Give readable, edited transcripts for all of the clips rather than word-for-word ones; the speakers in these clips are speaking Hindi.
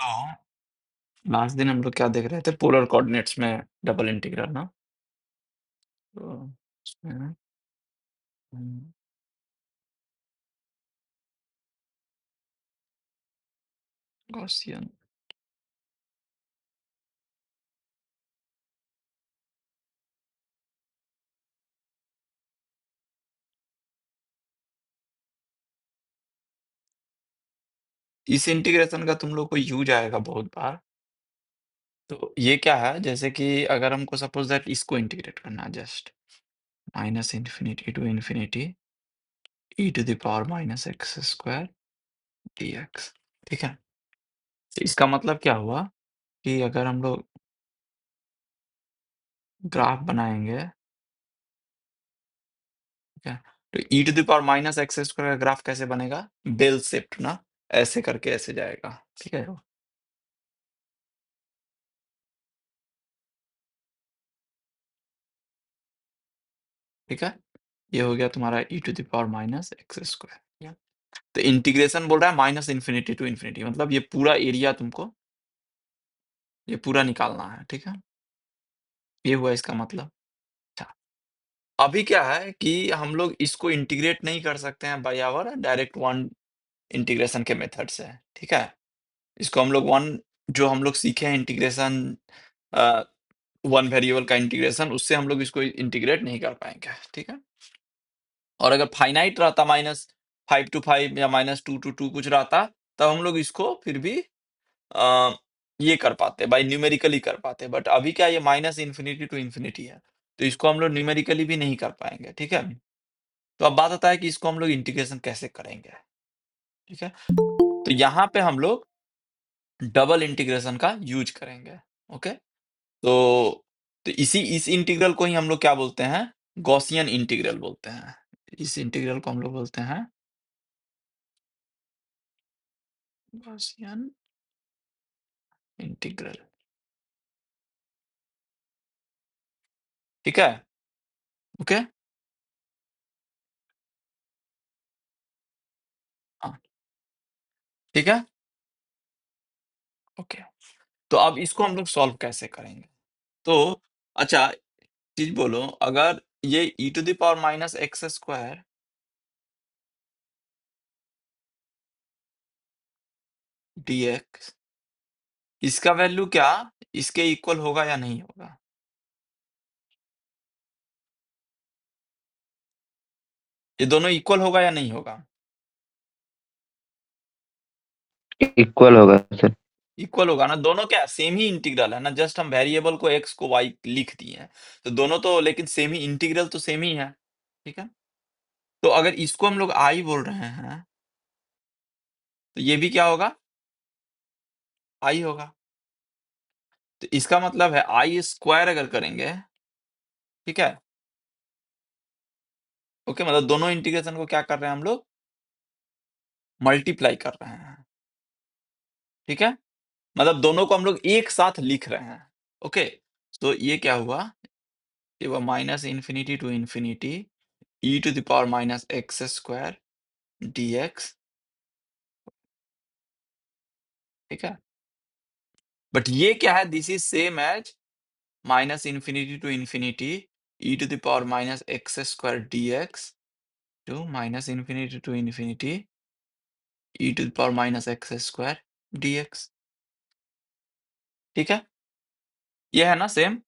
तो लास्ट दिन हम लोग क्या देख रहे थे? पोलर कोऑर्डिनेट्स में डबल इंटीग्रल ना? तो उसमें हुँ, गॉसियन इस इंटीग्रेशन का तुम लोग को यूज़ आएगा बहुत बार। तो ये क्या है, जैसे कि अगर हमको सपोज़ दैट इसको इंटीग्रेट करना है just minus infinity to infinity e to the power minus x square dx, ठीक है? तो इसका मतलब क्या हुआ कि अगर हम लोग ग्राफ बनाएँगे, ठीक है? तो e to the power minus x square का ग्राफ कैसे बनेगा? बेल शेप्ड ना? ऐसे करके ऐसे जाएगा, ठीक है? ठीक है? ये हो गया तुम्हारा e to the power minus x square, ठीक है? तो इंटीग्रेशन बोल रहा है माइनस इन्फिनिटी टू इन्फिनिटी, मतलब ये पूरा एरिया तुमको ये पूरा निकालना है, ठीक है? ये हुआ इसका मतलब। अच्छा, अभी क्या है कि हम लोग इसको इंटीग्रेट नहीं कर सकते हैं by our direct one integration के मेथड से, ठीक है? इसको हम लोग वन जो हम लोग सीखे हैं इंटीग्रेशन अ, वन वेरिएबल का इंटीग्रेशन, उससे हम लोग इसको इंटीग्रेट नहीं कर पाएँगे, ठीक है? और अगर फाइनाइट रहता -5 टू 5 या -2 टू 2 कुछ रहता, तब हम लोग इसको फिर भी अ, ये कर पाते, बाय न्यूमेरिकली कर पाते। बट अभी क्या ये माइनस इन्फिनिटी टू इन्फिनिटी है, तो इसको हम लोग न्यूमेरिकली भी नहीं कर पाएँगे, ठीक है? तो अब बात आता है कि इसको हम लोग इंटीग्रेशन कैसे करेंगे, ठीक है? तो यहाँ पे हम लोग डबल इंटीग्रेशन का यूज़ करेंगे, ओके? तो इस इंटीग्रल को ही हम लोग क्या बोलते हैं? गॉसियन इंटीग्रल बोलते हैं। इस इंटीग्रल को हम लोग बोलते हैं गॉसियन इंटीग्रल, ठीक है? ओके? हाँ, ठीक है? ओके। तो अब इसको हम लोग सॉल्व कैसे करेंगे? तो अच्छा, चीज़ बोलो, अगर ये e to the power minus x square d x, इसका वैल्यू क्या इसके इक्वल होगा या नहीं होगा? ये दोनों इक्वल होगा या नहीं होगा? इक्वल होगा सर। इक्वल होगा ना, दोनों क्या सेम ही इंटीग्रल है ना, जस्ट हम वेरिएबल को एक्स को वाई लिख दिए हैं। तो दोनों तो लेकिन सेम ही इंटीग्रल तो सेम ही है, ठीक है? तो अगर इसको हम लोग आई बोल रहे हैं, तो ये भी क्या होगा? आई होगा। तो इसका मतलब है आई स्क्वायर अगर करेंगे, ठीक है? ओके, मतलब दोनों इंटीग्रेशन को क्या कर रहे हैं हम लोग? मल्टीप्लाई कर रहे हैं, ठीक है? मतलब दोनों को हम लोग एक साथ लिख रहे हैं, ओके? तो ये क्या हुआ? ये हुआ minus infinity to infinity e to the power minus x square dx, ठीक है? बट ये क्या है? This is same as minus infinity to infinity e to the power minus x square dx to minus infinity to infinity e to the power minus x square dx, ठीक है? ये है ना सेम?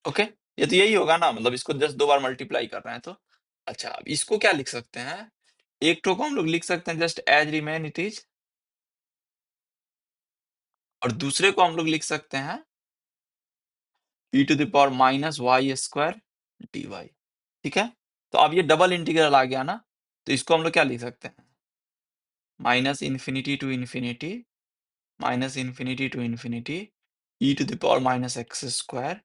ओके? ये तो यही होगा ना, मतलब इसको जस्ट 2 बार मल्टीप्लाई कर रहे हैं तो। अच्छा, अब इसको क्या लिख सकते हैं? एक ठो को हम लोग लिख सकते हैं just as remain it is, और दूसरे को हम लोग लिख सकते हैं e to the power minus y square d y, ठीक है? तो अब ये डबल इंटीग्रल आ गया ना, तो इसको हम लोग क्या लिख सकते हैं? Minus infinity to infinity minus infinity to infinity e to the power minus x square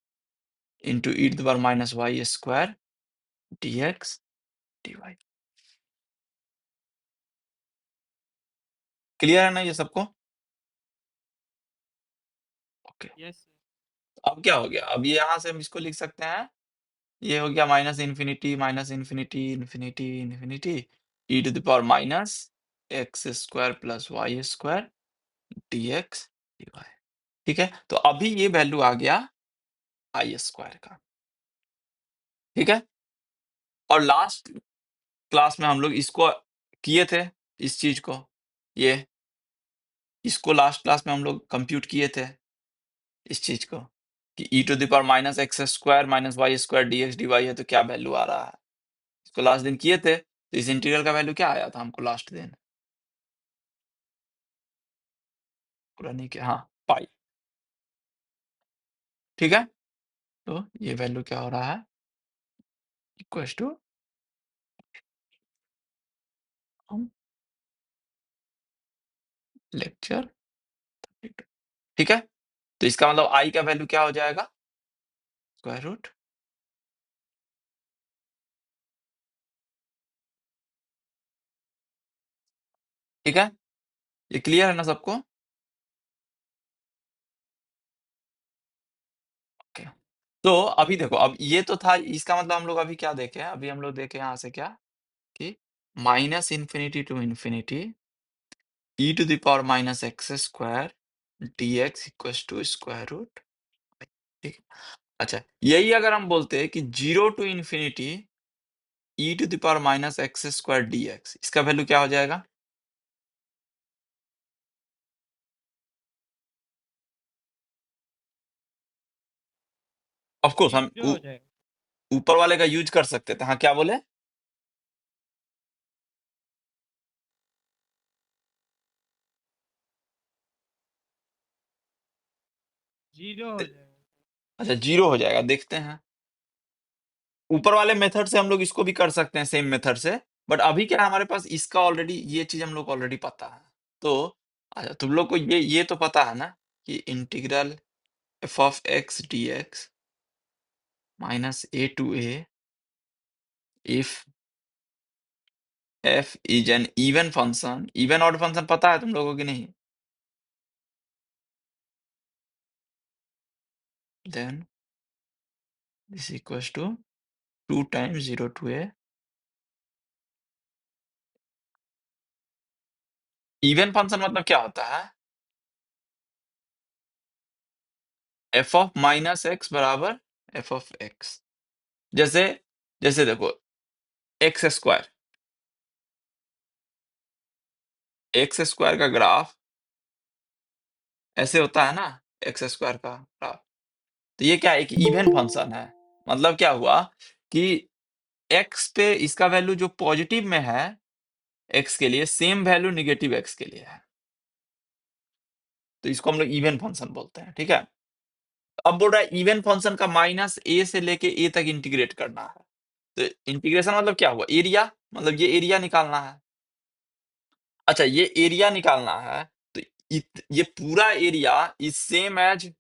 into e to the power minus y square dx dy. Clear है ना ये सबको? ओके। यस। अब क्या हो गया? अब ये यहाँ से हम इसको लिख सकते हैं, ये हो गया minus infinity, infinity, infinity e to the power minus x square plus y square dx dy। ठीक है, तो अभी ये वैल्यू आ गया आई स्क्वायर का। ठीक है, और लास्ट क्लास में हम लोग इसको किए थे, इस चीज को, ये इसको लास्ट क्लास में हम लोग कंप्यूट किए थे, इस चीज को, कि e to the power minus x square minus y square dx dy है, तो क्या वैल्यू आ रहा है। इसको लास्ट दिन किए थे, तो इस इंटीग्रल का वैल्यू क्या आया था हमको लास्ट दिन, पूरा नहीं किया, हाँ, पाई। ठीक है, तो ये वैल्यू क्या हो रहा है, इक्वल्स टू, हम लेक्चर 32। ठीक है, तो इसका मतलब आई का वैल्यू क्या हो जाएगा, स्क्वायर रूट। ठीक है, ये क्लियर है ना सबको। ओके, तो अभी देखो, अब ये तो था, इसका मतलब हम लोग अभी क्या देखे हैं, अभी हम लोग देखे यहाँ से क्या, कि minus infinity to infinity e to the power minus x square dx equals to square root. ठीक है, अच्छा, यही अगर हम बोलते हैं कि 0 to infinity e to the power minus x square dx, इसका वैल्यू क्या हो जाएगा, ऑफ कोर्स हम जीरो हो जाएगा। ऊपर वाले का यूज कर सकते थे। हाँ, क्या बोले, जीरो हो जाएगा। अच्छा, 0 हो जाएगा, देखते हैं। ऊपर वाले मेथड से हम लोग इसको भी कर सकते हैं, सेम मेथड से, बट अभी क्या है, हमारे पास इसका ऑलरेडी, ये चीज हम लोग ऑलरेडी पता है। तो अच्छा, तुम लोग को ये तो पता है ना, कि integral f of x d x minus a to a if f is an even function, even odd function पता है तुम लोगों की नहीं, then this equals to 2 times 0 to a. Even function मतलब क्या होता है, एफ ऑफ माइनस एक्स बराबर एफ ऑफ एक्स। जैसे जैसे देखो, एक्स स्क्वायर का ग्राफ ऐसे होता है ना, एक्स स्क्वायर का ग्राफ, तो ये क्या है, एक इवन फंक्शन है। मतलब क्या हुआ, कि एक्स पे इसका वैल्यू जो पॉजिटिव में है एक्स के लिए, सेम वैल्यू निगेटिव एक्स के लिए है, तो इसको हम लोग इवन फंक्शन बोलते हैं। ठीक है, अब बोल रहा है इवन फंक्शन का माइनस ए से लेके ए तक इंटीग्रेट करना है। तो इंटीग्रेशन मतलब क्या हुआ, एरिया, मतलब ये एरिया निकालना है। अच्छा, ये एरिया निकालना है, तो ये पूरा एरिया इज सेम एज,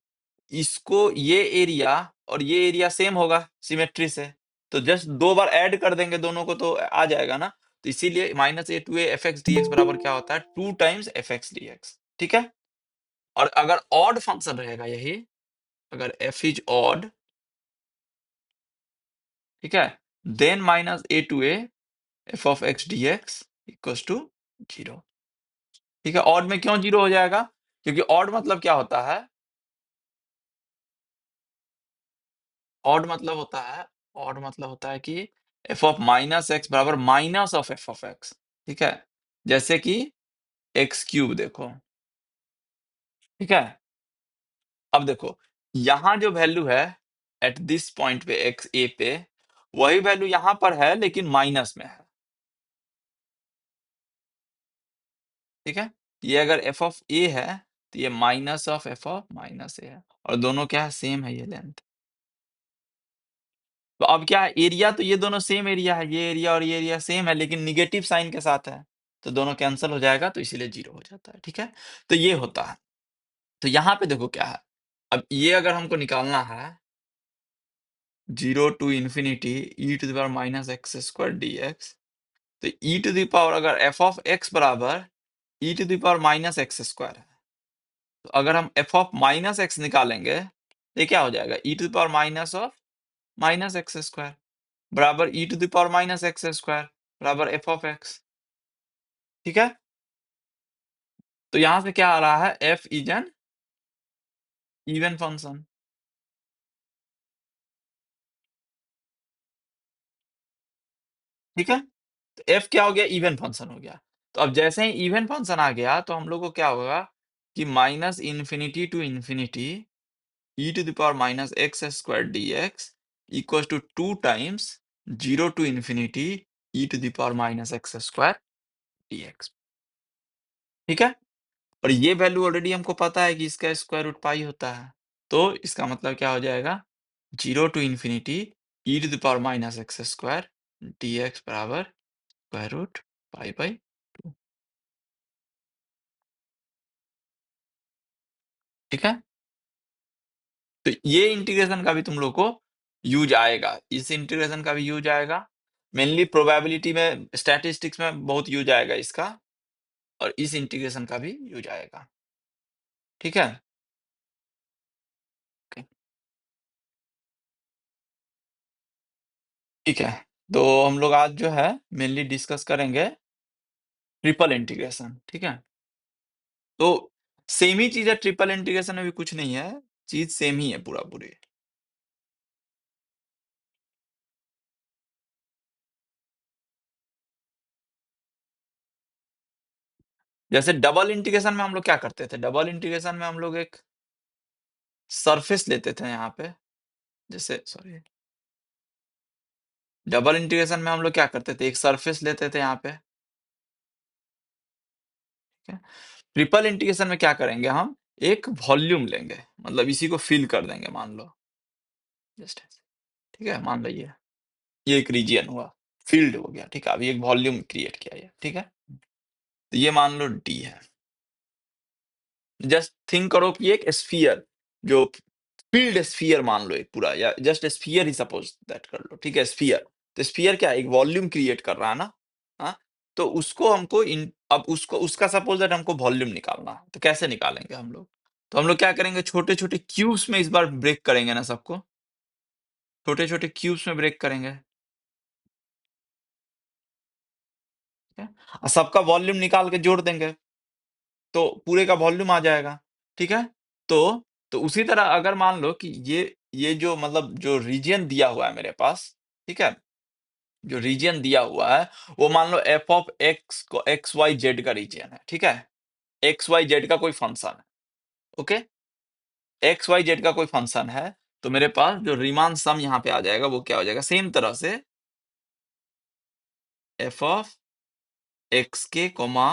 इसको ये एरिया और ये एरिया सेम होगा सिमेट्री से, तो जस्ट 2 बार ऐड कर देंगे दोनों को तो आ जाएगा ना। तो इसीलिए minus a to a f x d x बराबर क्या होता है, 2 times f x d x. ठीक है, और अगर ऑड फंक्शन रहेगा यही, अगर एफ इज ऑड, ठीक है, then minus a to a f of x d x equals to 0। ठीक है, ऑड में क्यों 0 हो जाएगा, क्योंकि ऑड मतलब क्या होता है, ऑड मतलब होता है, ऑड मतलब होता है कि एफ ऑफ माइनस एक्स बराबर minus of f of x. ठीक है, जैसे कि एक्स क्यूब देखो। ठीक है, अब देखो, यहां जो वैल्यू है एट दिस पॉइंट पे एक्स ए पे, वही वैल्यू यहां पर है लेकिन माइनस में है। ठीक है, ये अगर एफ ऑफ ए है, तो ये minus of f of minus A है, और दोनों क्या है, सेम है ये लेंथ। तो अब क्या है, एरिया तो ये दोनों सेम एरिया है, ये एरिया और ये एरिया सेम है, लेकिन निगेटिव साइन के साथ है, तो दोनों कैंसिल हो जाएगा, तो इसीलिए 0 हो जाता है। ठीक है, तो ये होता है। तो यहाँ पे देखो क्या है, अब ये अगर हमको निकालना है 0 to infinity e to the power minus x square d x, तो ई टू द पावर अगर एफ ऑफ एक्स बराबर e to the power minus x square है, तो अगर हम एफ ऑफ माइनस एक्स निकालेंगे, तो ये क्या हो जाएगा, e to the power minus of minus x square बराबर e to the power minus x square बराबर एफ ऑफ एक्स। ठीक है, तो यहाँ से क्या आ रहा है, f is an even function. ठीक है, तो f क्या हो गया, इवन फंक्शन हो गया। तो अब जैसे ही इवन फंक्शन आ गया तो हम लोग को क्या होगा कि minus infinity to infinity e to the power minus x square dx equal to 2 times 0 to infinity e to the power minus x square dx। ठीक है, और ये वैल्यू ऑलरेडी हमको पता है कि इसका स्क्वायर रूट पाई होता है, तो इसका मतलब क्या हो जाएगा, 0 to infinity e to the power minus x square dx बराबर स्क्वायर रूट पाई बाई 2। ठीक है, तो ये इंटीग्रेशन का भी तुम लोग को यूज आएगा, इस इंटीग्रेशन का भी यूज आएगा, मेनली प्रोबेबिलिटी में, स्टैटिस्टिक्स में बहुत यूज आएगा इसका, और इस इंटीग्रेशन का भी यूज आएगा। ठीक है, ओके। ठीक है, तो हम लोग आज जो है मेनली डिस्कस करेंगे ट्रिपल इंटीग्रेशन। ठीक है, तो सेम ही चीज है, ट्रिपल इंटीग्रेशन में भी कुछ नहीं है, चीज सेम ही है पूरा पूरी। जैसे डबल इंटीग्रेशन में हम लोग क्या करते थे, डबल इंटीग्रेशन में हम लोग एक सरफेस लेते थे यहाँ पे, जैसे सॉरी, डबल इंटीग्रेशन में हम लोग क्या करते थे, एक सरफेस लेते थे यहाँ पे। ठीक है, ट्रिपल इंटीग्रेशन में क्या करेंगे, हम एक वॉल्यूम लेंगे, मतलब इसी को फिल कर देंगे, मान लो जस्ट। ठीक है, मान लो ये एक रीजियन हुआ, फील्ड हो गया। ठीक है, अभी एक वॉल्यूम क्रिएट किया ये। ठीक है, तो ये मान लो डी है। जस्ट थिंक करो कि एक स्फीयर, जो फील्ड स्फीयर मान लो एक पूरा, या just sphere he suppose that कर लो। ठीक है, स्फीयर, तो स्फीयर क्या है, एक वॉल्यूम क्रिएट कर रहा है ना। हाँ, तो उसको हमको अब उसको उसका सपोज दैट हमको वॉल्यूम निकालना है, तो कैसे निकालेंगे हम लोग, तो हम लोग क्या करेंगे, छोटे छोटे क्यूब्स में इस बार ब्रेक करेंगे ना सबको, छोटे छोटे क्यूब्स में ब्रेक करेंगे। ठीक है, और सबका वॉल्यूम निकाल के जोड़ देंगे, तो पूरे का वॉल्यूम आ जाएगा। ठीक है, तो उसी तरह अगर मान लो कि ये जो मतलब जो रीजन दिया हुआ है मेरे पास, ठीक है, जो रीजन दिया हुआ है वो मान लो एफ ऑफ एक्स को एक्स वाई जेड का रीजन है। ठीक है, एक्स वाई जेड का कोई फंक्शन है। ओके, एक्स वाई जेड का कोई फंक्शन है, तो मेरे पास जो रीमान सम यहाँ पे आ जाएगा वो क्या हो जाएगा, सेम तरह से एफ ऑफ एक्स के कोमा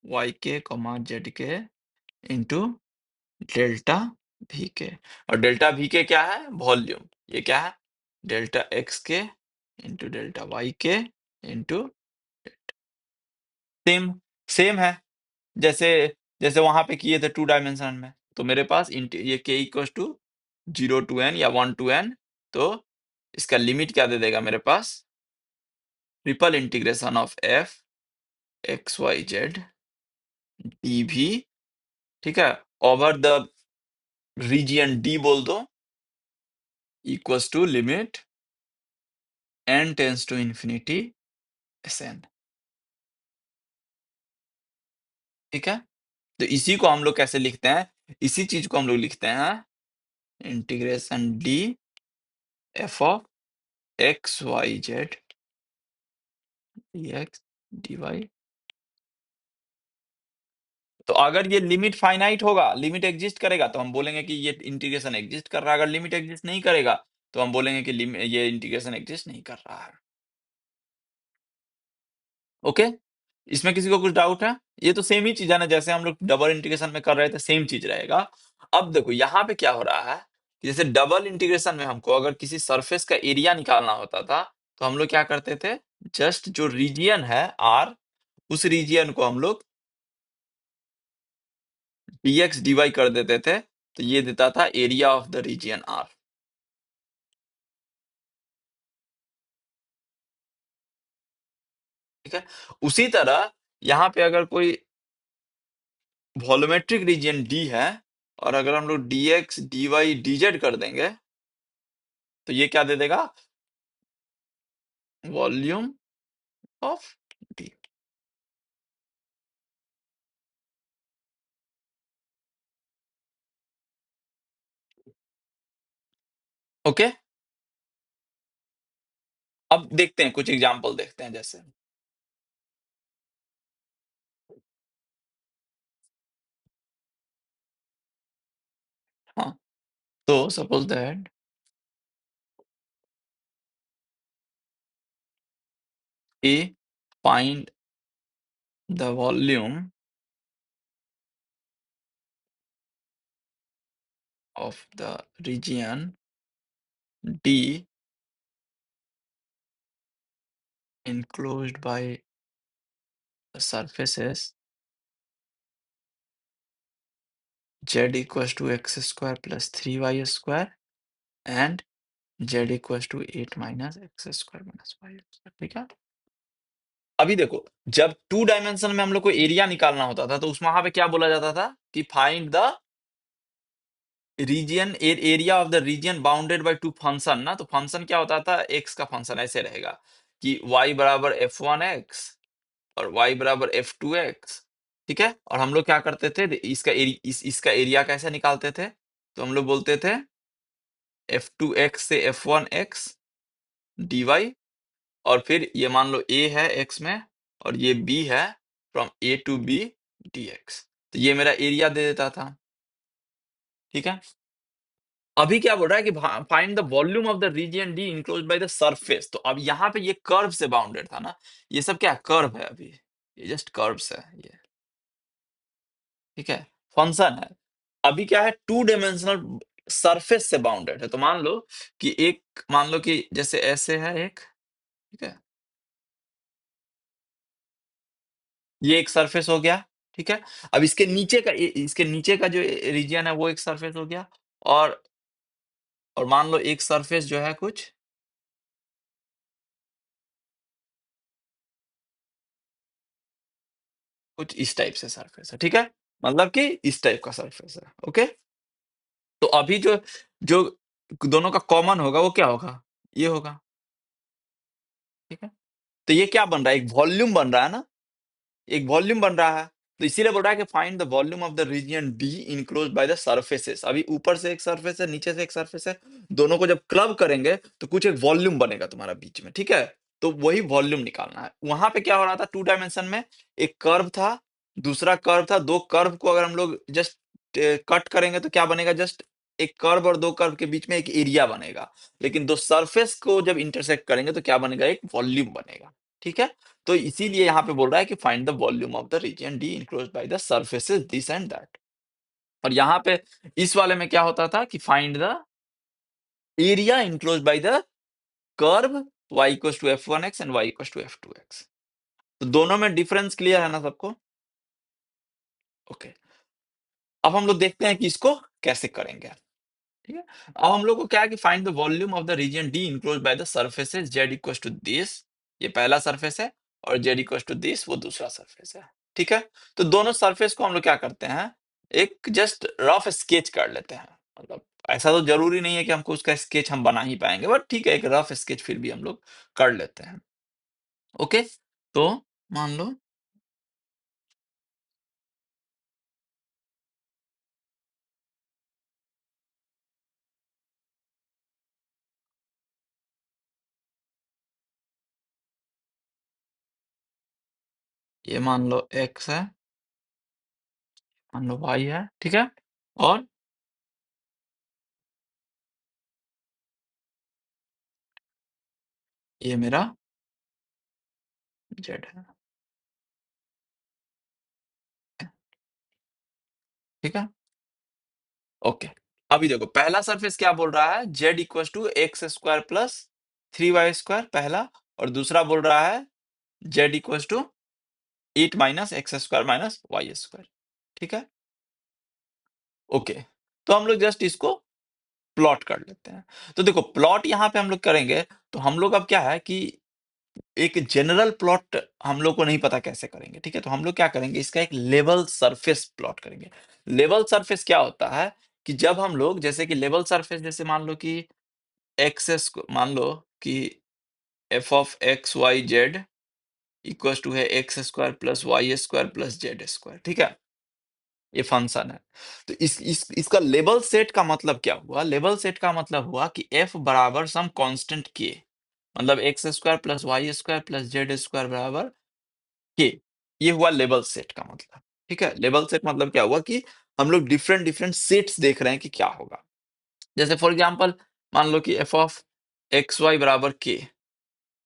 वाई के कोमा जेड के इंटू डेल्टा वी के, और डेल्टा वी के क्या है, वॉल्यूम, ये क्या है, डेल्टा एक्स के इंटू डेल्टा वाई के इंटू, सेम सेम है, जैसे जैसे वहां पे किए थे 2 डायमेंशन में। तो मेरे पास ये के इक्वल टू 0 टू एन या 1 टू एन, तो इसका लिमिट क्या दे देगा मेरे पास, triple integration of f x y z d भी। ठीक है, ओवर द रीजियन डी बोल दो, equals to limit n tends to infinity Sn। ठीक है, तो इसी को हम लोग कैसे लिखते हैं, इसी चीज को हम लोग लिखते हैं integration d f of x y z d x d y. तो अगर ये लिमिट फाइनाइट होगा, लिमिट एग्जिस्ट करेगा, तो हम बोलेंगे कि ये इंटीग्रेशन एग्जिस्ट कर रहा है, अगर लिमिट एग्जिस्ट नहीं करेगा तो हम बोलेंगे कि ये इंटीग्रेशन एग्जिस्ट नहीं कर रहा है। ओके, इसमें किसी को कुछ डाउट है, ये तो सेम ही चीज है ना, जैसे हम लोग डबल इंटीग्रेशन में कर रहे थे, सेम चीज रहेगा। अब देखो यहाँ पे क्या हो रहा है, कि जैसे डबल इंटीग्रेशन में हमको अगर किसी सरफेस का एरिया निकालना होता था, तो हम लोग क्या करते थे, जस्ट जो रीजियन है आर, उस रीजियन को हम लोग dx dy कर देते थे, तो ये देता था area of the region R. ठीक है, उसी तरह यहाँ पे अगर कोई वॉल्यूमेट्रिक रीजियन डी है, और अगर हम लोग dx dy dz कर देंगे, तो ये क्या दे देगा, वॉल्यूम ऑफ डी। ओके? अब देखते हैं, कुछ एग्ज़ाम्पल देखते हैं जैसे। हाँ, तो suppose that A find the volume of the region D enclosed by the surfaces Z equals to x square plus 3y square and Z equals to 8 minus x square minus y square, ठीक है? अभी देखो, जब 2 डायमेंशन में हम लोग को एरिया निकालना होता था, तो उस वहाँ पे क्या बोला जाता था कि find the region area of the region bounded by 2 function ना, तो फंक्शन क्या होता था, x का फंक्शन ऐसे रहेगा कि y बराबर f1x और y बराबर f2x, ठीक है? और हम लोग क्या करते थे, इसका एरिया कैसे निकालते थे? तो हम लोग बोलते थे f2x से f1x dy, और फिर ये मान लो a है x में और ये b है, from a to b dx, तो ये मेरा एरिया दे देता था, ठीक है? अभी क्या बोल रहा है कि find the volume of the region D enclosed by the surface, तो अब यहाँ पे ये कर्व से बाउंडेड था ना, ये सब क्या कर्व है, अभी ये जस्ट कर्व्स है ये, ठीक है? फंक्शन है। अभी क्या है, 2 डायमेंशनल सरफेस से बाउंडेड है, तो मान लो कि मान लो कि जैसे ऐसे है एक, ठीक है? ये एक सरफेस हो गया, ठीक है? अब इसके नीचे का जो रीजन है वो एक सरफेस हो गया, और मान लो एक सरफेस जो है कुछ इस टाइप से सरफेस है, ठीक है? मतलब कि इस टाइप का सरफेस है, ओके? तो अभी जो जो दोनों का कॉमन होगा वो क्या होगा? ये होगा, ठीक है? तो ये क्या बन रहा है? एक वॉल्यूम बन रहा है ना? एक वॉल्यूम बन रहा है। तो इसीलिए बोल रहा है कि find the volume of the region D enclosed by the surfaces. अभी ऊपर से एक सरफेस है, नीचे से एक सरफेस है, दोनों को जब क्लब करेंगे तो कुछ एक वॉल्यूम बनेगा तुम्हारा बीच में, ठीक है? तो वही वॉल्यूम निकालना है। वहां पे क्या हो रहा था, 2 डायमेंशन में एक कर्व था, दूसरा कर्व था। 2 कर्व को अगर हम लोग जस्ट कट करेंगे तो क्या बनेगा? जस्ट एक कर्व और 2 कर्व के बीच में एक एरिया बनेगा। लेकिन 2 सरफेस को जब इंटरसेक्ट करेंगे तो क्या बनेगा? एक वॉल्यूम बनेगा, ठीक है? तो इसीलिए यहाँ पे बोल रहा है कि find the volume of the region D enclosed by the surfaces this and that. और यहाँ पे इस वाले में क्या होता था कि find the area enclosed by the curve y equals to f1x and y equals to f2x। तो दोनों में डिफरेंस क्लियर है ना सबको? ओके, अब हम लोग देखते हैं कि इसको कैसे करेंगे, ठीक है? अब हम लोग को क्या है कि find the volume of the region D enclosed by the surfaces z equals to this, ये पहला सरफेस है, और z इक्वल्स टू दिस वो दूसरा सरफेस है, ठीक है? तो दोनों सरफेस को हम लोग क्या करते हैं, एक जस्ट रफ स्केच कर लेते हैं। मतलब ऐसा तो जरूरी नहीं है कि हमको उसका स्केच हम बना ही पाएंगे, बट ठीक है, एक रफ स्केच फिर भी हम लोग कर लेते हैं, ओके? तो मान लो ये मान लो x है, मान लो y है, ठीक है? और ये मेरा z है, ठीक है? ओके, अभी देखो पहला सरफेस क्या बोल रहा है, z equal to x square plus 3y square पहला, और दूसरा बोल रहा है z equal to 8 minus x square minus y square, ठीक है? ओके, तो हम लोग जस्ट इसको प्लॉट कर लेते हैं। तो देखो प्लॉट यहाँ पे हम लोग करेंगे, तो हम लोग अब क्या है कि एक जनरल प्लॉट हम लोग को नहीं पता कैसे करेंगे, ठीक है? तो हम लोग क्या करेंगे, इसका एक लेवल सरफेस प्लॉट करेंगे। लेवल सरफेस क्या होता है कि जब हम लोग जैसे कि लेवल सरफेस, जैसे मान लो कि एक्सेस को मान लो कि f of x y z equal to है x square plus y square plus z square, ठीक है? ये फंक्शन है। तो इसका लेबल सेट का मतलब क्या हुआ? लेबल सेट का मतलब हुआ कि f बराबर सम कांस्टेंट k, मतलब x square plus y square plus z square बराबर k। ये हुआ लेबल सेट का मतलब। ठीक है, लेबल सेट मतलब क्या हुआ कि हम लोग डिफरेंट डिफरेंट सेट्स देख रहे हैं कि क्या होगा। जैसे फॉर एग्जांपल मान लो कि f ऑफ एक्स वाई बराबर k,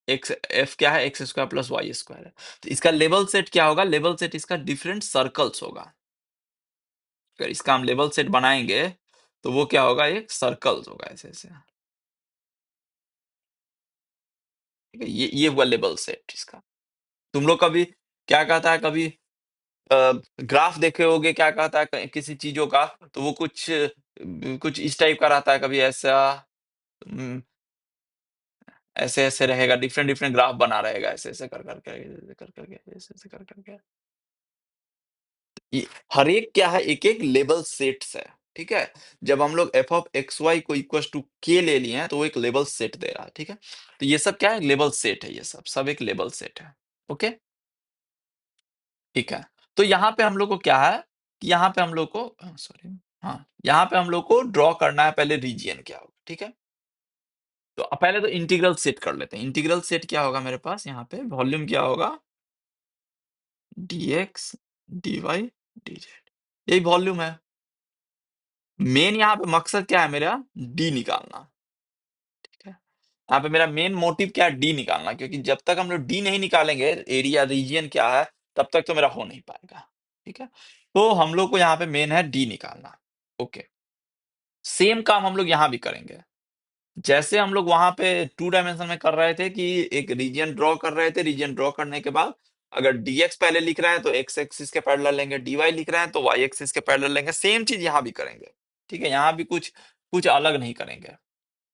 एक्स f क्या है, x square plus y square है। तो इसका लेबल सेट क्या होगा? लेबल सेट इसका डिफरेंट सर्कल्स होगा। अगर इसका हम लेवल सेट बनाएंगे तो वो क्या होगा? एक सर्कल्स होगा ऐसे ऐसे। ठीक है, ये हुआ लेवल सेट इसका। तुम लोग कभी क्या कहता है, कभी ग्राफ देखे होगे, क्या कहता है किसी चीजों का, तो वो कुछ कुछ इस टाइप का रहता है, कभी ऐसा ऐसे ऐसे रहेगा, डिफरेंट डिफरेंट ग्राफ बना रहेगा, ऐसे ऐसे कर करके, ऐसे कर करके, ऐसे ऐसे कर करके। हर एक क्या है, एक एक लेवल सेट्स है। ठीक है, जब हम लोग एफ ऑफ एक्स वाई को इक्वल टू के ले लिए हैं तो वो एक लेवल सेट दे रहा है। ठीक है, तो ये सब क्या है? लेवल सेट है, ये सब सब एक लेवल सेट है। ओके, ठीक है। तो यहाँ पे हम लोग को क्या है कि यहाँ पे हम लोग को सॉरी, हाँ, यहाँ पे हम लोग को ड्रॉ करना है पहले रीजियन क्या होगा। ठीक है, तो पहले तो इंटीग्रल सेट कर लेते हैं। इंटीग्रल सेट क्या होगा मेरे पास? यहाँ पे वॉल्यूम क्या होगा? dx dy dz, यही वॉल्यूम है। मेन यहाँ पे मकसद क्या है मेरा? डी निकालना। ठीक है, यहाँ पे मेरा मेन मोटिव क्या है? डी निकालना, क्योंकि जब तक हम लोग डी नहीं निकालेंगे एरिया रीजियन क्या है, तब तक तो मेरा हो नहीं पाएगा। ठीक है, तो हम लोग को यहाँ पे मेन है डी निकालना। ओके, सेम काम हम लोग यहाँ भी करेंगे। जैसे हम लोग वहां पे 2 डायमेंशन में कर रहे थे कि एक रीजन ड्रॉ कर रहे थे, रीजन ड्रॉ करने के बाद अगर dx पहले लिख रहे हैं तो x एक्सिस के पैरेलल लेंगे, dy लिख रहे हैं तो y एक्सिस के पैरेलल लेंगे। सेम चीज यहाँ भी करेंगे। ठीक है, यहाँ भी कुछ कुछ अलग नहीं करेंगे।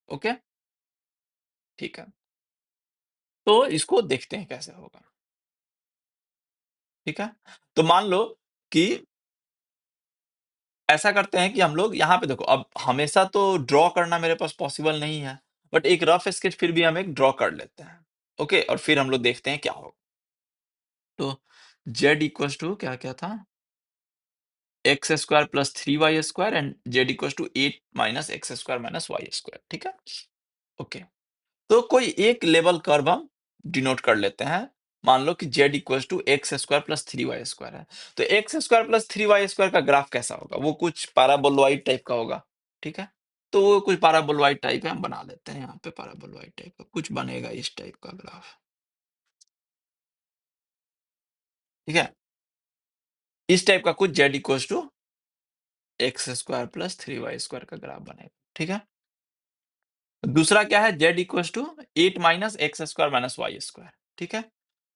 ओके, ठीक है, तो इसको देखते हैं कैसे होगा। ठीक है, तो मान लो कि ऐसा करते हैं कि हम लोग यहाँ पे देखो, अब हमेशा तो ड्रॉ करना मेरे पास पॉसिबल नहीं है, बट एक रफ स्केच फिर भी हम एक ड्रॉ कर लेते हैं। ओके, और फिर हम लोग देखते हैं क्या होगा। तो z इक्वल टू क्या क्या था? X square plus 3y square and z equal to 8 minus x square minus y square. ठीक है, ओके, तो कोई एक लेवल कर्व हम डिनोट कर लेते हैं। मान लो कि z equal to x square plus 3y square है। तो x square plus 3y square का ग्राफ कैसा होगा? वो कुछ पैराबोलॉइड टाइप का होगा। ठीक है, तो वो कुछ पैराबोलॉइड टाइप है, हम बना लेते हैं। यहाँ पे पैराबोलॉइड टाइप का कुछ बनेगा, इस टाइप का ग्राफ। ठीक है, इस टाइप का कुछ z equal to x square plus 3y square का ग्राफ बनेगा। ठीक है, दूसरा क्या है? z equal to 8 minus x square minus y square. ठीक है,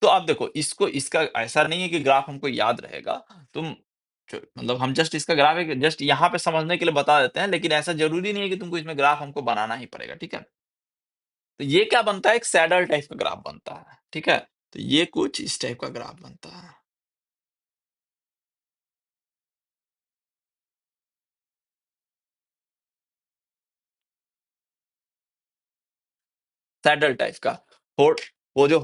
तो अब देखो इसको, इसका ऐसा नहीं है कि ग्राफ हमको याद रहेगा। तुम मतलब हम जस्ट इसका ग्राफ है जस्ट यहाँ पे समझने के लिए बता देते हैं, लेकिन ऐसा जरूरी नहीं है कि तुमको इसमें ग्राफ हमको बनाना ही पड़ेगा। ठीक है, तो ये क्या बनता है? एक सैडल टाइप का ग्राफ बनता है। ठीक है, तो ये कुछ इस टाइप का ग्राफ बनता है, सैडल टाइप का। हो, वो जो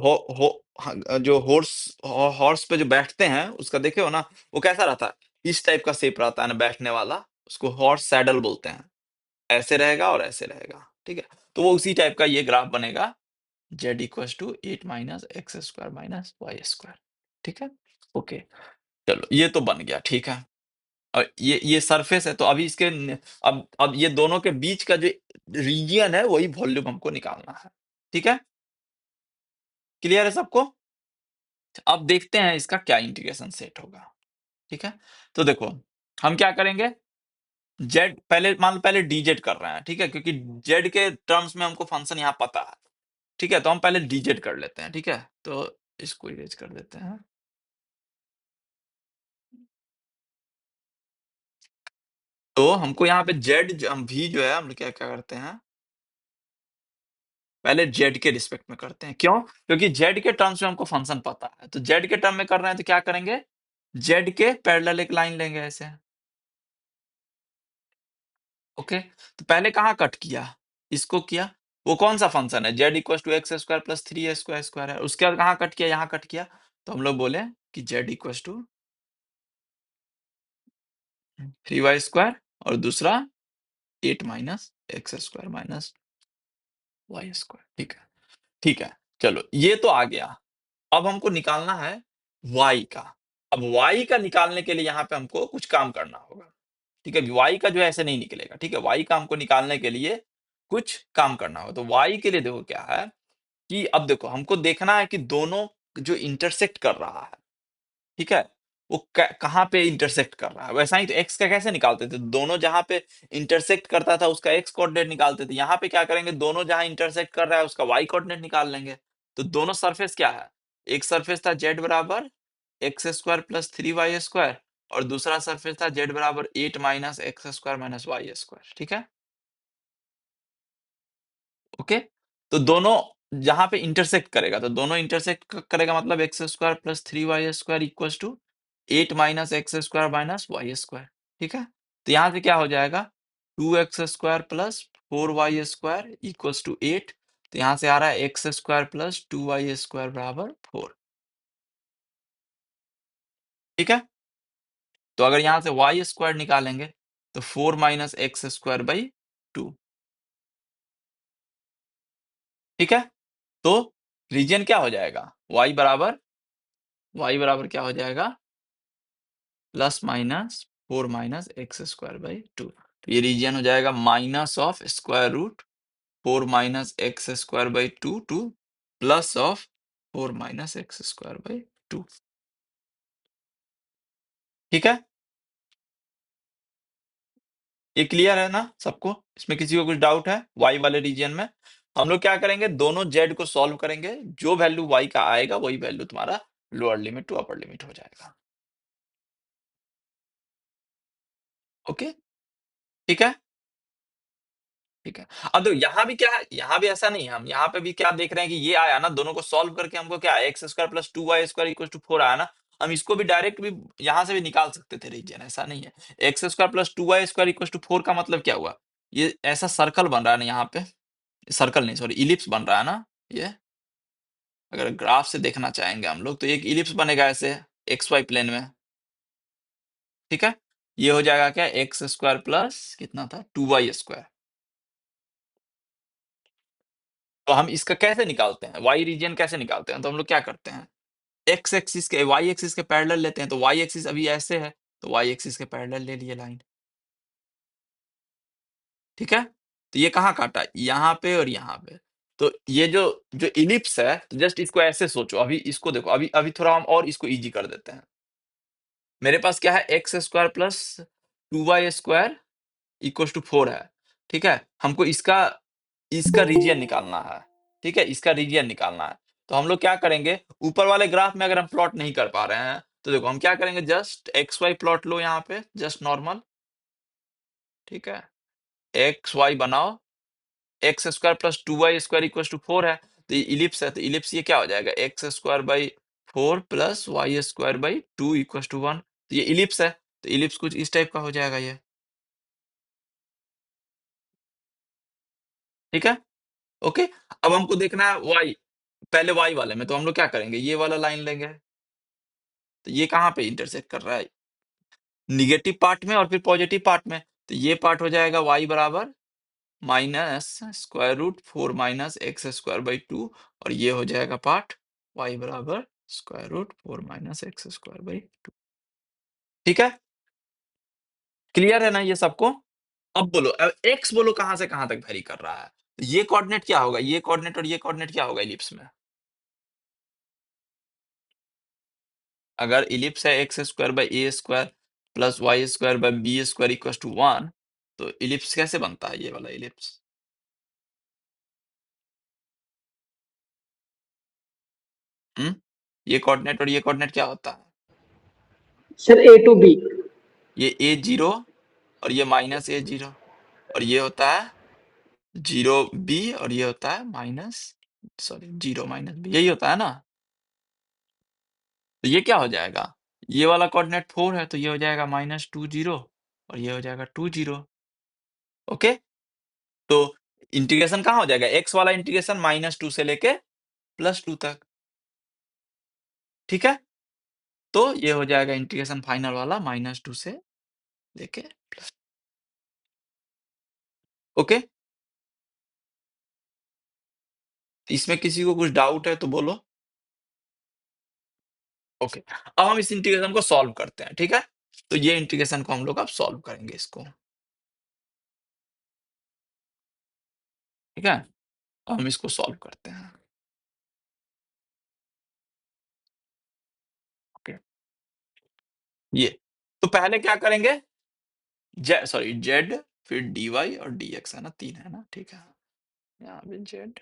जो हॉर्स पे जो बैठते हैं उसका देखे हो ना, वो कैसा रहता है? इस टाइप का शेप रहता है ना बैठने वाला, उसको हॉर्स सैडल बोलते हैं। ऐसे रहेगा और ऐसे रहेगा। ठीक है, तो वो उसी टाइप का ये ग्राफ बनेगा, z equal to 8 minus x square minus y square. ठीक है, ओके, चलो ये तो बन गया। ठीक है, और ये सरफेस है, तो अभी इसके अब ये दोनों के बीच का जो रीजियन है वही वॉल्यूम हमको निकालना है। ठीक है, क्लियर है सबको? अब देखते हैं इसका क्या इंटीग्रेशन सेट होगा। ठीक है, तो देखो हम क्या करेंगे, जेड पहले मान लो पहले डीजेड कर रहे हैं। ठीक है, क्योंकि जेड के टर्म्स में हमको फंक्शन यहाँ पता है। ठीक है, तो हम पहले डीजेड कर लेते हैं। ठीक है, तो इसको इरेज कर देते हैं। तो हमको यहाँ पे जेड हम भी जो है हम क्या क्या करते हैं, पहले जेड के रिस्पेक्ट में करते हैं। क्यों? क्योंकि जेड के टर्म्स में हमको फंक्शन पता है, तो जेड के टर्म में कर रहे हैं तो क्या करेंगे, जेड के पैरेलल एक लाइन लेंगे ऐसे। ओके, तो पहले कहाँ कट किया? इसको किया। वो कौन सा फंक्शन है? Z equal to x square plus 3 square square है। उसके बाद कहाँ कट किया? यहाँ कट किया। तो हम लोग बोले कि जेड इक्वल टू 3y² और दूसरा 8 minus x square minus y square. ठीक है, ठीक है, चलो ये तो आ गया। अब हमको निकालना है y का। अब y का निकालने के लिए यहाँ पे हमको कुछ काम करना होगा। ठीक है, y का जो है ऐसे नहीं निकलेगा। ठीक है, y का हमको निकालने के लिए कुछ काम करना होगा। तो y के लिए देखो क्या है कि अब देखो हमको देखना है कि दोनों जो इंटरसेक्ट कर रहा है, ठीक है, वो कहाँ पे इंटरसेक्ट कर रहा है। वैसा ही तो x का कैसे निकालते थे, दोनों जहां पे इंटरसेक्ट करता था उसका x कोऑर्डिनेट निकालते थे। यहाँ पे क्या करेंगे, दोनों जहां इंटरसेक्ट कर रहा है उसका y कोऑर्डिनेट निकाल लेंगे। तो दोनों सरफेस क्या है, एक सरफेस था z बराबर x² प्लस 3y² और दूसरा सरफेस था z बराबर 8 माइनस x² माइनस y²। ठीक है, ओके। तो दोनों जहां पे इंटरसेक्ट करेगा, तो दोनों इंटरसेक्ट करेगा मतलब x² plus 3y² equals to 8 minus x² minus y²। ठीक है, तो यहां से क्या हो जाएगा, 2x² plus 4y² equals to 8। तो यहां से आ रहा है x² प्लस 2y² बराबर 4। ठीक है, तो अगर यहां से y² निकालेंगे तो 4 माइनस x² बाई 2। ठीक है, तो रीजन क्या हो जाएगा, y बराबर क्या हो जाएगा, plus minus 4 minus x² by 2। तो ये रीजन हो जाएगा minus of square root 4 minus x² by 2 to plus of 4 minus x² by 2। ठीक है, ये क्लियर है ना सबको, इसमें किसी को कुछ डाउट है y वाले रीजन में। हम लोग क्या करेंगे, दोनों z को सॉल्व करेंगे, जो वैल्यू y का आएगा वही वैल्यू तुम्हारा lower limit to upper limit हो जाएगा। ओके, ठीक है, ठीक है। अब देखो यहाँ भी क्या है, यहाँ भी ऐसा नहीं है, हम यहाँ पे भी क्या देख रहे हैं कि ये आया ना, दोनों को सॉल्व करके हमको क्या x² plus 2y² equal to 4 आया ना। हम इसको भी डायरेक्ट भी यहाँ से भी निकाल सकते थे रीजन, ऐसा नहीं है। x² plus 2y² equal to 4 का मतलब क्या हुआ, ये ऐसा सर्कल बन रहा है ना यहाँ पे, सर्कल नहीं सॉरी इलिप्स बन रहा है ना ये। अगर ग्राफ से देखना चाहेंगे हम लोग तो एक इलिप्स बनेगा ऐसे xy प्लेन में। ठीक है, ये हो जाएगा क्या, x² प्लस कितना था 2y²। तो हम इसका कैसे निकालते हैं, y रीजन कैसे निकालते हैं, तो हम लोग क्या करते हैं, x एक्सिस के y एक्सिस के पैरेलल लेते हैं। तो y एक्सिस अभी ऐसे है, तो y एक्सिस के पैरेलल ले लिए लाइन। ठीक है, तो ये कहाँ काटा, यहाँ पे और यहाँ पे। तो ये जो जो इलिप्स है, तो जस्ट इसको ऐसे सोचो, अभी इसको देखो, अभी अभी थोड़ा हम और इसको इजी कर देते हैं। मेरे पास क्या है, x² plus 2y² equal to 4 है। ठीक है, हमको इसका इसका रीजियन निकालना है। ठीक है, इसका रीजियन निकालना है। तो हम लोग क्या करेंगे, ऊपर वाले ग्राफ में अगर हम प्लॉट नहीं कर पा रहे हैं तो देखो हम क्या करेंगे, जस्ट एक्स वाई प्लॉट लो यहाँ पे, जस्ट नॉर्मल। ठीक है, एक्स वाई बनाओ, x² plus 2y² equal to 4 है। तो ये इलिप्स है, तो इलिप्स ये क्या हो जाएगा, x² by 4 plus y² by 2 equal to 1। तो ये इलिप्स है, तो इलिप्स कुछ इस टाइप का हो जाएगा ये। ठीक है, ओके। अब हमको देखना है y, पहले y वाले में, तो हम लोग क्या करेंगे, ये वाला लाइन लेंगे। तो ये कहाँ पे इंटरसेक्ट कर रहा है, निगेटिव पार्ट में और फिर पॉजिटिव पार्ट में। तो ये पार्ट हो जाएगा y बराबर minus square root 4 minus x² by 2 और ये हो जाएगा पार्ट y बराबर square root 4 minus x² by 2। ठीक है, क्लियर है ना ये सबको। अब बोलो, अब x बोलो कहां से कहां तक वेरी कर रहा है, तो ये कोऑर्डिनेट क्या होगा, ये कोऑर्डिनेट और ये कोऑर्डिनेट क्या होगा इलिप्स में। अगर इलिप्स है x² by a² plus y² by b² equal to 1, तो इलिप्स कैसे बनता है, ये वाला इलिप्स। ये कोऑर्डिनेट और ये कोऑर्डिनेट क्या होता है, सर ए टू बी। ये a0 और ये माइनस a0 और ये होता है 0b और ये होता है माइनस, सॉरी 0 माइनस b, यही होता है ना। तो ये क्या हो जाएगा, ये वाला कोऑर्डिनेट 4 है तो ये हो जाएगा माइनस 2 0 और ये हो जाएगा 2 0। ओके, तो इंटीग्रेशन कहाँ हो जाएगा, x वाला इंटीग्रेशन -2 से लेके +2 तक। ठीक है, तो ये हो जाएगा इंटीग्रेशन फाइनल वाला -2 से देखे प्लस। ओके, इसमें किसी को कुछ डाउट है तो बोलो। ओके, अब हम इस इंटीग्रेशन को सॉल्व करते हैं, ठीक है। तो ये इंटीग्रेशन को हम लोग अब सॉल्व करेंगे इसको, ठीक है। अब हम इसको सॉल्व करते हैं। ओके, ये तो पहले क्या करेंगे, जेड फिर dy और dx है ना, 3 है ना, ठीक है। यहाँ पे जेड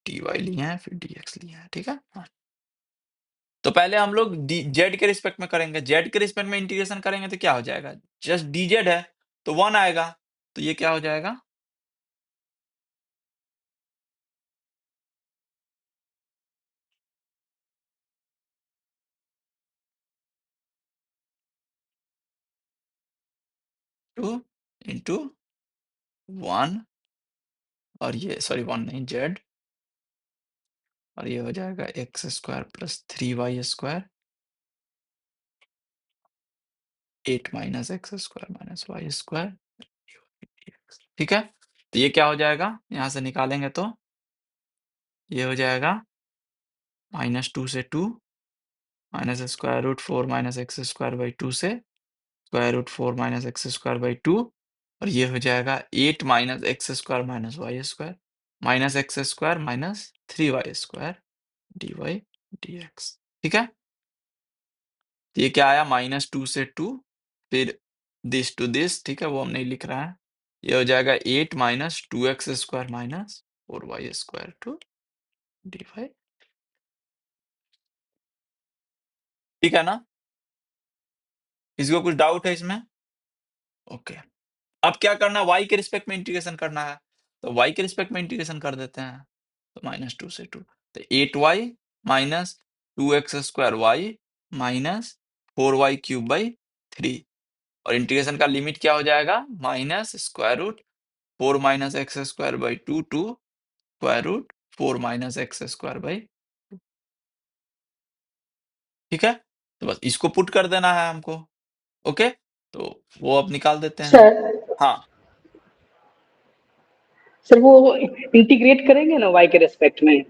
dy लिए हैं फिर dx लिए हैं, ठीक है। हाँ। तो पहले हम लोग जेड के रिस्पेक्ट में करेंगे, जेड के रिस्पेक्ट में इंटीग्रेशन करेंगे तो क्या हो जाएगा, जस्ट dz है तो 1 आएगा, तो ये क्या हो जाएगा, टू इंटू 1 और ये सॉरी 1 नहीं जेड, और ये हो जाएगा x square plus 3y square 8 minus x square minus y square, ठीक है। तो ये क्या हो जाएगा, यहाँ से निकालेंगे तो ये हो जाएगा -2 से 2 minus square root 4 minus x square by 2 से square root 4 minus x square by 2, और ये हो जाएगा 8 minus x square minus y square minus x square minus 3y square dy dx, ठीक है। तो ये क्या आया, -2 से 2 फिर दिस टू दिस, ठीक है, वो हम नहीं लिख रहा है। ये हो जाएगा 8 minus 2x square minus 4y square to dy, ठीक है ना। किसी को कुछ डाउट है इसमें? ओके, अब क्या करना है, y के रिस्पेक्ट में इंटीग्रेशन करना है, तो y के रिस्पेक्ट में इंटीग्रेशन कर देते हैं। तो -2 से 2 तो 8y minus 2x square y minus 4y cube by 3, और इंटीग्रेशन का लिमिट क्या हो जाएगा, minus square root 4 minus x square by 2 to square root 4 minus x square by, ठीक है। तो बस इसको पुट कर देना है हमको, ओके। तो वो अब निकाल देते हैं। सर हाँ सर वो इंटीग्रेट करेंगे ना y के रेस्पेक्ट में।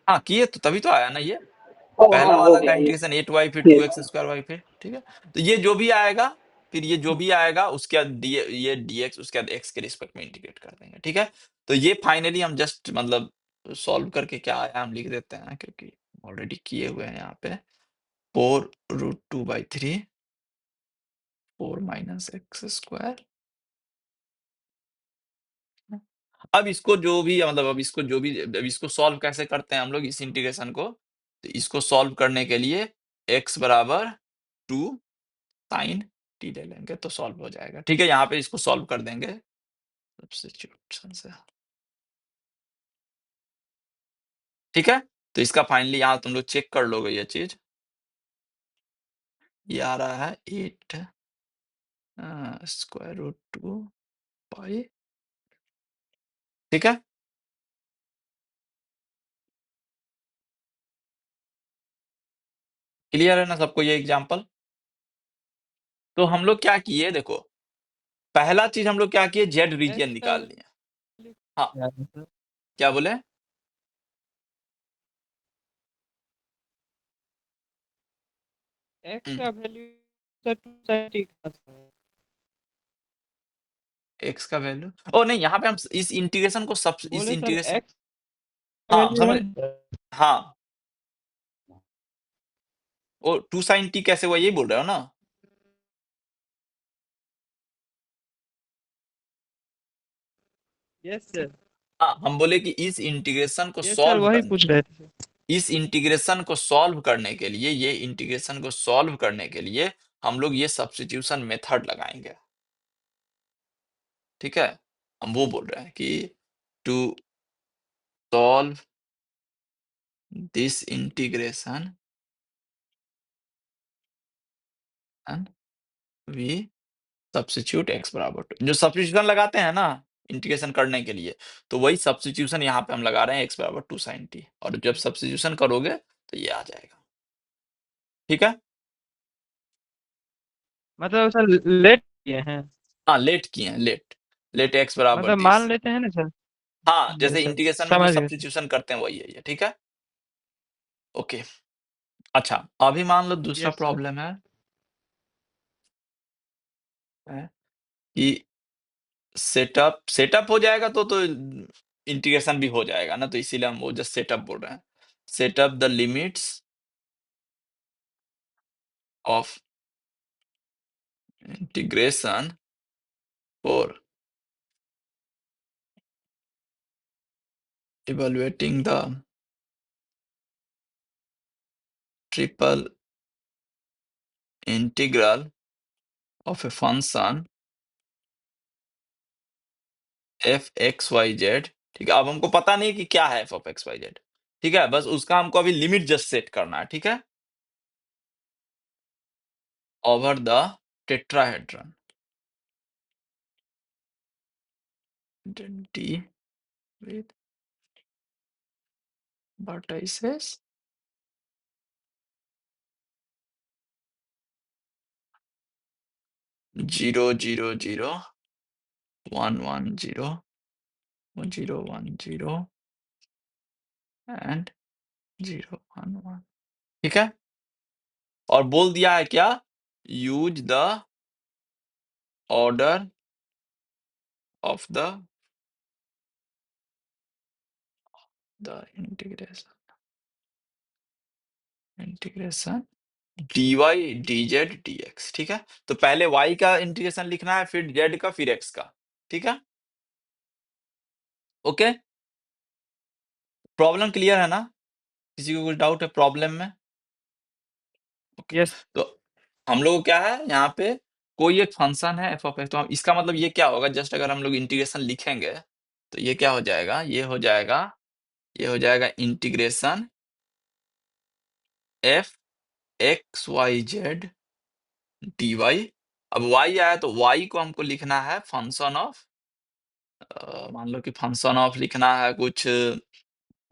हाँ, किए तो तभी तो आया ना ये ओ पहला हाँ हो वाला का गया ये। इंटीग्रेशन 8y फिर ये 2x स्क्वायर y फिर, ठीक है। तो ये जो भी आएगा, फिर ये जो भी आएगा उसके बाद ये dx उसके बाद x के रिस्पेक्ट में इंटीग्रेट कर देंगे, ठीक है। तो ये फाइनली हम जस्ट मतलब सॉल्व करके क्या आया हम लिख देते हैं, क्योंकि ऑलरेडी किए हुए हैं यहाँ पे 4 रूट 2/3 4 माइनस एक्स स्क्वायर। अब इसको जो भी मतलब अब इसको सॉल्व कैसे करते हैं हम लोग इस इंटीग्रेशन को, तो इसको सॉल्व करने के लिए x बराबर 2 साइन t ले लेंगे तो सॉल्व हो जाएगा, ठीक है। यहाँ पे इसको सॉल्व कर देंगे सब्स्टिट्यूशन से, ठीक है। तो इसका फाइनली यहाँ तुम लोग चेक कर लोगे ये चीज, ये आ रहा है 8 स्क्वायर रूट 2 पाई, ठीक है। क्लियर है ना सबको ये एग्जाम्पल। तो हम लोग क्या किए देखो, पहला चीज हम लोग क्या किए, जेड रीजियन एक्स का निकाल लिया। हाँ क्या है सर? क्या बोले, एक्स का वैल्यू सर 2 का है। एक्स का वैल्यू ओ नहीं, यहाँ पे हम इस इंटीग्रेशन को इस बोले सर इंटीग्रेशन, एक्स का हाँ वैल्यू समझ, 1 हाँ वो 2 साइन टी कैसे हुआ यही बोल रहे हो ना। Yes sir. हाँ हम बोले कि इस इंटीग्रेशन को यस सर सॉल्व वही करने, पूछ रहे थे। इस इंटीग्रेशन को सॉल्व करने के लिए, ये इंटीग्रेशन को सॉल्व करने के लिए हम लोग ये सब्स्टिट्यूशन मेथड लगाएंगे, ठीक है। हम वो बोल रहे हैं कि to solve this integration and we substitute x बराबर 2, जो सब्स्टिट्यूशन लगाते हैं ना इंटीग्रेशन करने के लिए, तो वही सब्स्टिट्यूशन यहाँ पे हम लगा रहे हैं x बराबर 2 sin t, और जब सब्स्टिट्यूशन करोगे तो ये आ जाएगा, ठीक है। मतलब सर लेट किए हैं, हाँ, लेट किए हैं, लेट x बराबर मतलब 30। मान लेते हैं ना सर। हाँ, जैसे जैसे इंटीग्रेशन में जो समझ गए सर। सब्स्टिट्यूशन करते हैं वही है ये, ठीक है? ओके। अच्छा, अभी मान लो दूसरा यस सर। प्रॉब्लम है कि सेटअप हो जाएगा तो इंटीग्रेशन भी हो जाएगा ना, तो इसीलिए हम वो जस्ट सेटअप बोल रहे हैं। Setup the limits of integration for evaluating the triple integral of a function f x y z। ठीक है, अब हमको पता नहीं कि क्या है f of x y z, ठीक है, बस उसका हमको अभी लिमिट जस्ट सेट करना है, ठीक है, over the tetrahedron d with vertices 0 0 0 1 1 0 0 1 0 and 0 1 1, ठीक है, और बोल दिया है क्या, use the order of the integration dy dz dx, ठीक है, तो पहले y का इंटीग्रेशन लिखना है, फिर z का, फिर x का, ठीक है, ओके। प्रॉब्लम क्लियर है ना? किसी को कुछ डाउट है प्रॉब्लम में? Okay, yes. तो हम लोग को क्या है यहाँ पे, कोई एक फंक्शन है f ऑफ x, तो हम इसका मतलब ये क्या होगा, जस्ट अगर हम लोग इंटीग्रेशन लिखेंगे तो ये क्या हो जाएगा, ये हो जाएगा integration f x y z dy। अब y आया तो y को हमको लिखना है फंक्शन ऑफ, मान लो कि फंक्शन ऑफ लिखना है कुछ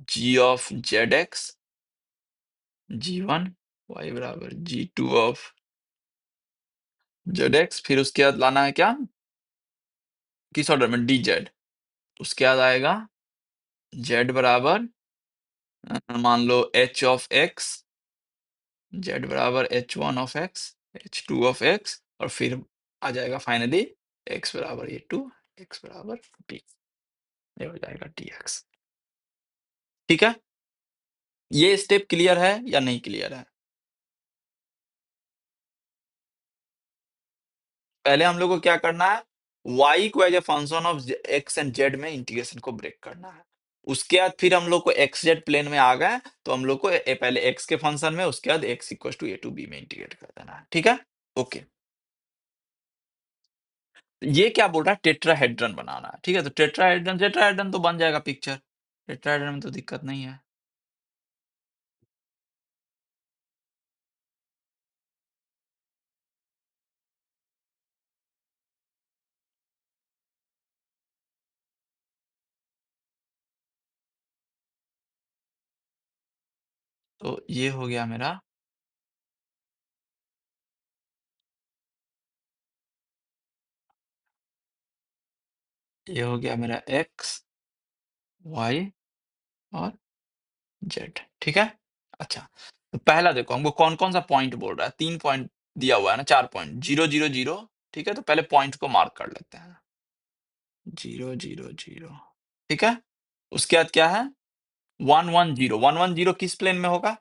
g of zx g1 y बराबर g2 ऑफ zx, फिर उसके बाद लाना है क्या, किस ऑर्डर में, dz, उसके बाद आएगा z बराबर मान लो h ऑफ x, z बराबर h1 of x, h2 of x, और फिर आ जाएगा फाइनली x बराबर ये 2, x बराबर b, ये हो जाएगा dx, ठीक है। ये स्टेप क्लियर है या नहीं क्लियर है? पहले हम लोग को क्या करना है, y को as a function of x and z में इंटीग्रेशन को ब्रेक करना है। उसके बाद फिर हम लोग को एक्स जेड प्लेन में आ गए, तो हम लोग को पहले x के फंक्शन में, उसके बाद x equal to a to b में इंटीग्रेट कर देना है, ठीक है, ओके। ये क्या बोल रहा है, टेट्राहेड्रन बनाना है, ठीक है, तो टेट्राहेड्रन तो बन जाएगा पिक्चर, टेट्राहेड्रन में तो दिक्कत नहीं है। तो ये हो गया मेरा x y और z, ठीक है। अच्छा, तो पहला देखो हमको कौन कौन सा पॉइंट बोल रहा है, 3 पॉइंट दिया हुआ है ना, 4 पॉइंट, 0 0 0, ठीक है, तो पहले पॉइंट को मार्क कर लेते हैं, 0 0 0, ठीक है। उसके बाद क्या है, 1 1 0, 1 1 0 किस प्लेन में होगा,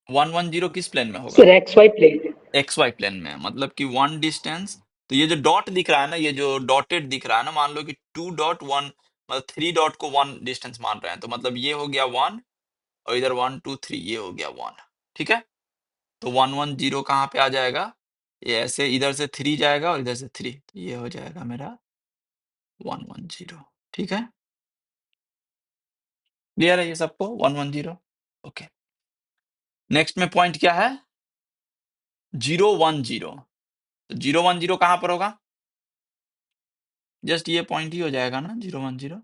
1 1 0 किस प्लेन में होगा, sir x y plane. X y plane में, मतलब कि 1 डिस्टेंस, तो ये जो डॉट दिख रहा है ना, ये जो डॉटेड दिख रहा है ना, मान लो कि 2 डॉट 1, मतलब 3 डॉट को 1 डिस्टेंस मान रहे हैं, तो मतलब ये हो गया 1, और इधर 1 2 3 ये हो गया 1, ठीक है। तो 1 1 0 कहाँ पे आ जाएगा, ये ऐसे इधर से 3 जाएगा और इधर से 3, तो ये हो जाएगा मेरा 1 1 0, ठीक है, क्लियर है ये सबको, 1 1 0, ओके। नेक्स्ट में पॉइंट क्या है, 0 1 0, तो 0 1 0 कहाँ पर होगा, जस्ट ये पॉइंट ही हो जाएगा ना 0 1 0,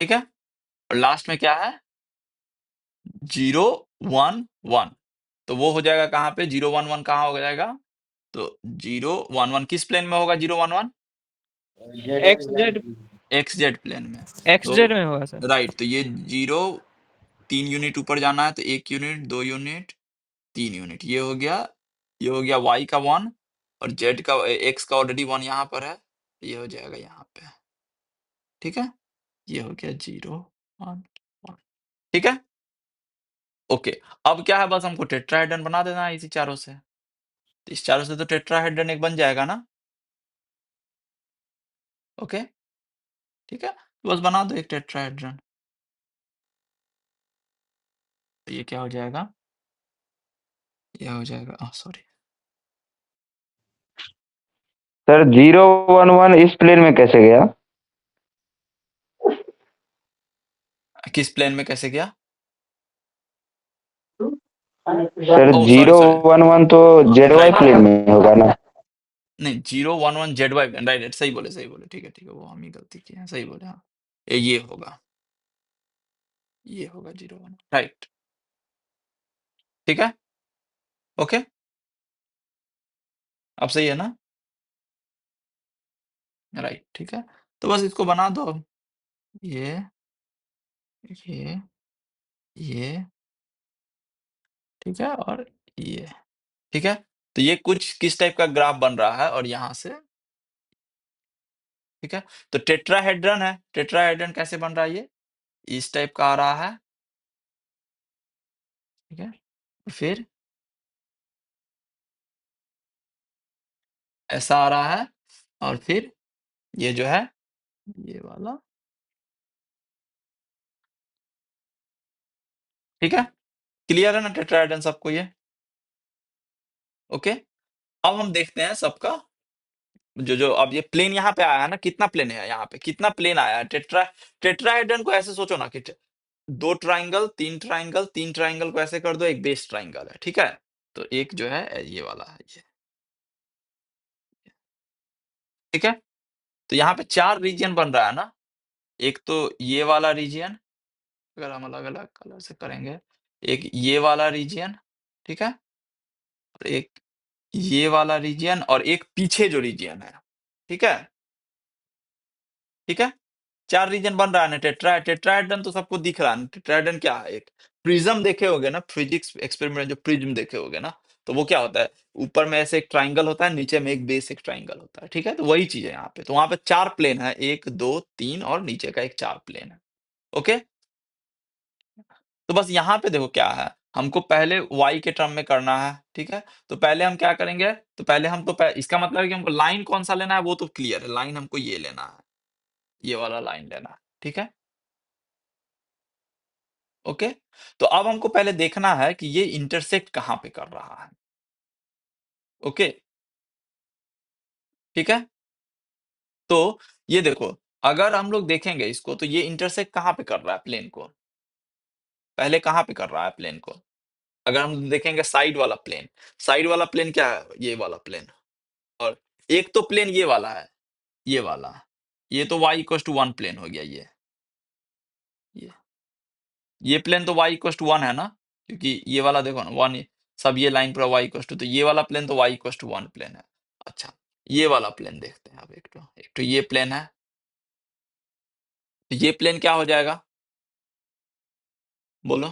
ठीक है। और लास्ट में क्या है, 0 1 1, तो वो हो जाएगा कहाँ पे, 0 1 1 कहाँ हो जाएगा, तो 0 1 1 किस प्लेन में होगा, 0 1 1 x z x z plane में। एक्स तो जेड में होगा सर। राइट, तो ये 0 3 यूनिट ऊपर जाना है, तो 1 यूनिट 2 यूनिट 3 यूनिट, ये हो गया, ये हो गया y का 1, और z का x का ऑलरेडी 1 यहाँ पर है, ये हो जाएगा यहाँ पे, ठीक है, ये हो गया 0 1 1, ठीक है, ओके। अब क्या है, बस हमको टेट्राहेड्रन बना देना है इसी चारों से, तो इस चारों से तो टेट्राहेड्रन एक बन जाएगा ना, ओके, ठीक है, तो बस बना दो एक टेट्राहेड्रन, तो ये क्या हो जाएगा, ये हो जाएगा, सॉरी, सर 0 1 1 इस प्लेन में कैसे गया? किस प्लेन में कैसे गया, सर ओह सॉरी 0 सॉरी, 1 1 तो जेड वाई राइट, प्लेन में होगा ना? नहीं 0 1 1 जेड वाई, राइट राइट, सही बोले सही बोले, ठीक है, वो हम ही गलती किए हैं, सही बोले, हाँ, ये होगा, ये होगा 0 1, राइट, ठीक है, ओके, अब सही है ना, राइट, ठीक है, तो बस इसको बना दो अब, ये ये ये, ठीक है, और ये, ठीक है, तो ये कुछ किस टाइप का ग्राफ बन रहा है, और यहाँ से, ठीक है, तो टेट्राहेड्रन है, टेट्राहेड्रन कैसे बन रहा है, ये इस टाइप का आ रहा है, ठीक है, फिर ऐसा आ रहा है, और फिर ये जो है, ये वाला, ठीक है, क्लियर है ना टेट्राहेड्रन सबको ये, ओके। अब हम देखते हैं सबका, जो जो अब ये प्लेन यहाँ पे आया है ना, कितना प्लेन है यहाँ पे, कितना प्लेन आया है, टेट्राहेड्रन को ऐसे सोचो ना कि दो ट्राइंगल, तीन ट्राइंगल, तीन ट्राइंगल को ऐसे कर दो, एक बेस ट्राइंगल है, ठीक है, तो एक जो है ये वाला है, ये, ठीक है, तो यहाँ पे चार रीजन बन रहा है ना, एक तो ये वाला रीजन, अगर हम अलग अलग कलर से करेंगे, एक ये वाला रीजन, ठीक है, और एक ये वाला रीजन, और एक पीछे जो रीजन है, ठीक है, ठीक है, चार रीजन बन रहा है ना, टेट्राहेड्रन तो सबको दिख रहा है ना, टेट्राहेड्रन क्या है, एक प्रिज्म देखे होगे ना, फिजिक्स एक्सपेरिमेंट जो प्रिज्म देखे होगे ना, तो वो क्या होता है, ऊपर में ऐसे एक ट्राइंगल होता है, नीचे में एक बेस एक ट्राइंगल होता है, ठीक है, तो वही चीज है यहाँ पे, तो वहां पे चार प्लेन है, एक दो तीन और नीचे का एक चार प्लेन है, ओके, तो बस यहाँ पे देखो क्या है, हमको पहले y के टर्म में करना है, ठीक है, तो पहले हम क्या करेंगे, तो पहले हम तो इसका मतलब है कि हमको लाइन कौन सा लेना है, वो तो क्लियर है, लाइन हमको ये लेना है, ये वाला लाइन लेना है, ठीक है, ओके, तो अब हमको पहले देखना है कि ये इंटरसेक्ट कहाँ पे कर रहा है, ओके, ठीक है, तो ये देखो, अगर हम लोग देखेंगे इसको, तो ये इंटरसेक्ट कहाँ पे कर रहा है प्लेन को, पहले कहाँ पे कर रहा है प्लेन को, अगर हम देखेंगे साइड वाला प्लेन क्या है, ये वाला प्लेन, और एक तो प्लेन ये वाला है, ये वाला, ये तो y इक्वल टू 1 प्लेन हो गया, ये ये प्लेन तो y इक्वल टू 1 है ना, क्योंकि ये वाला देखो ना 1, सब ये लाइन पूरा y इक्वल टू, तो ये वाला प्लेन तो y इक्वल टू 1 प्लेन है, अच्छा, ये वाला प्लेन देखते हैं अब, एक तो ये प्लेन है, तो ये प्लेन क्या हो जाएगा, बोलो,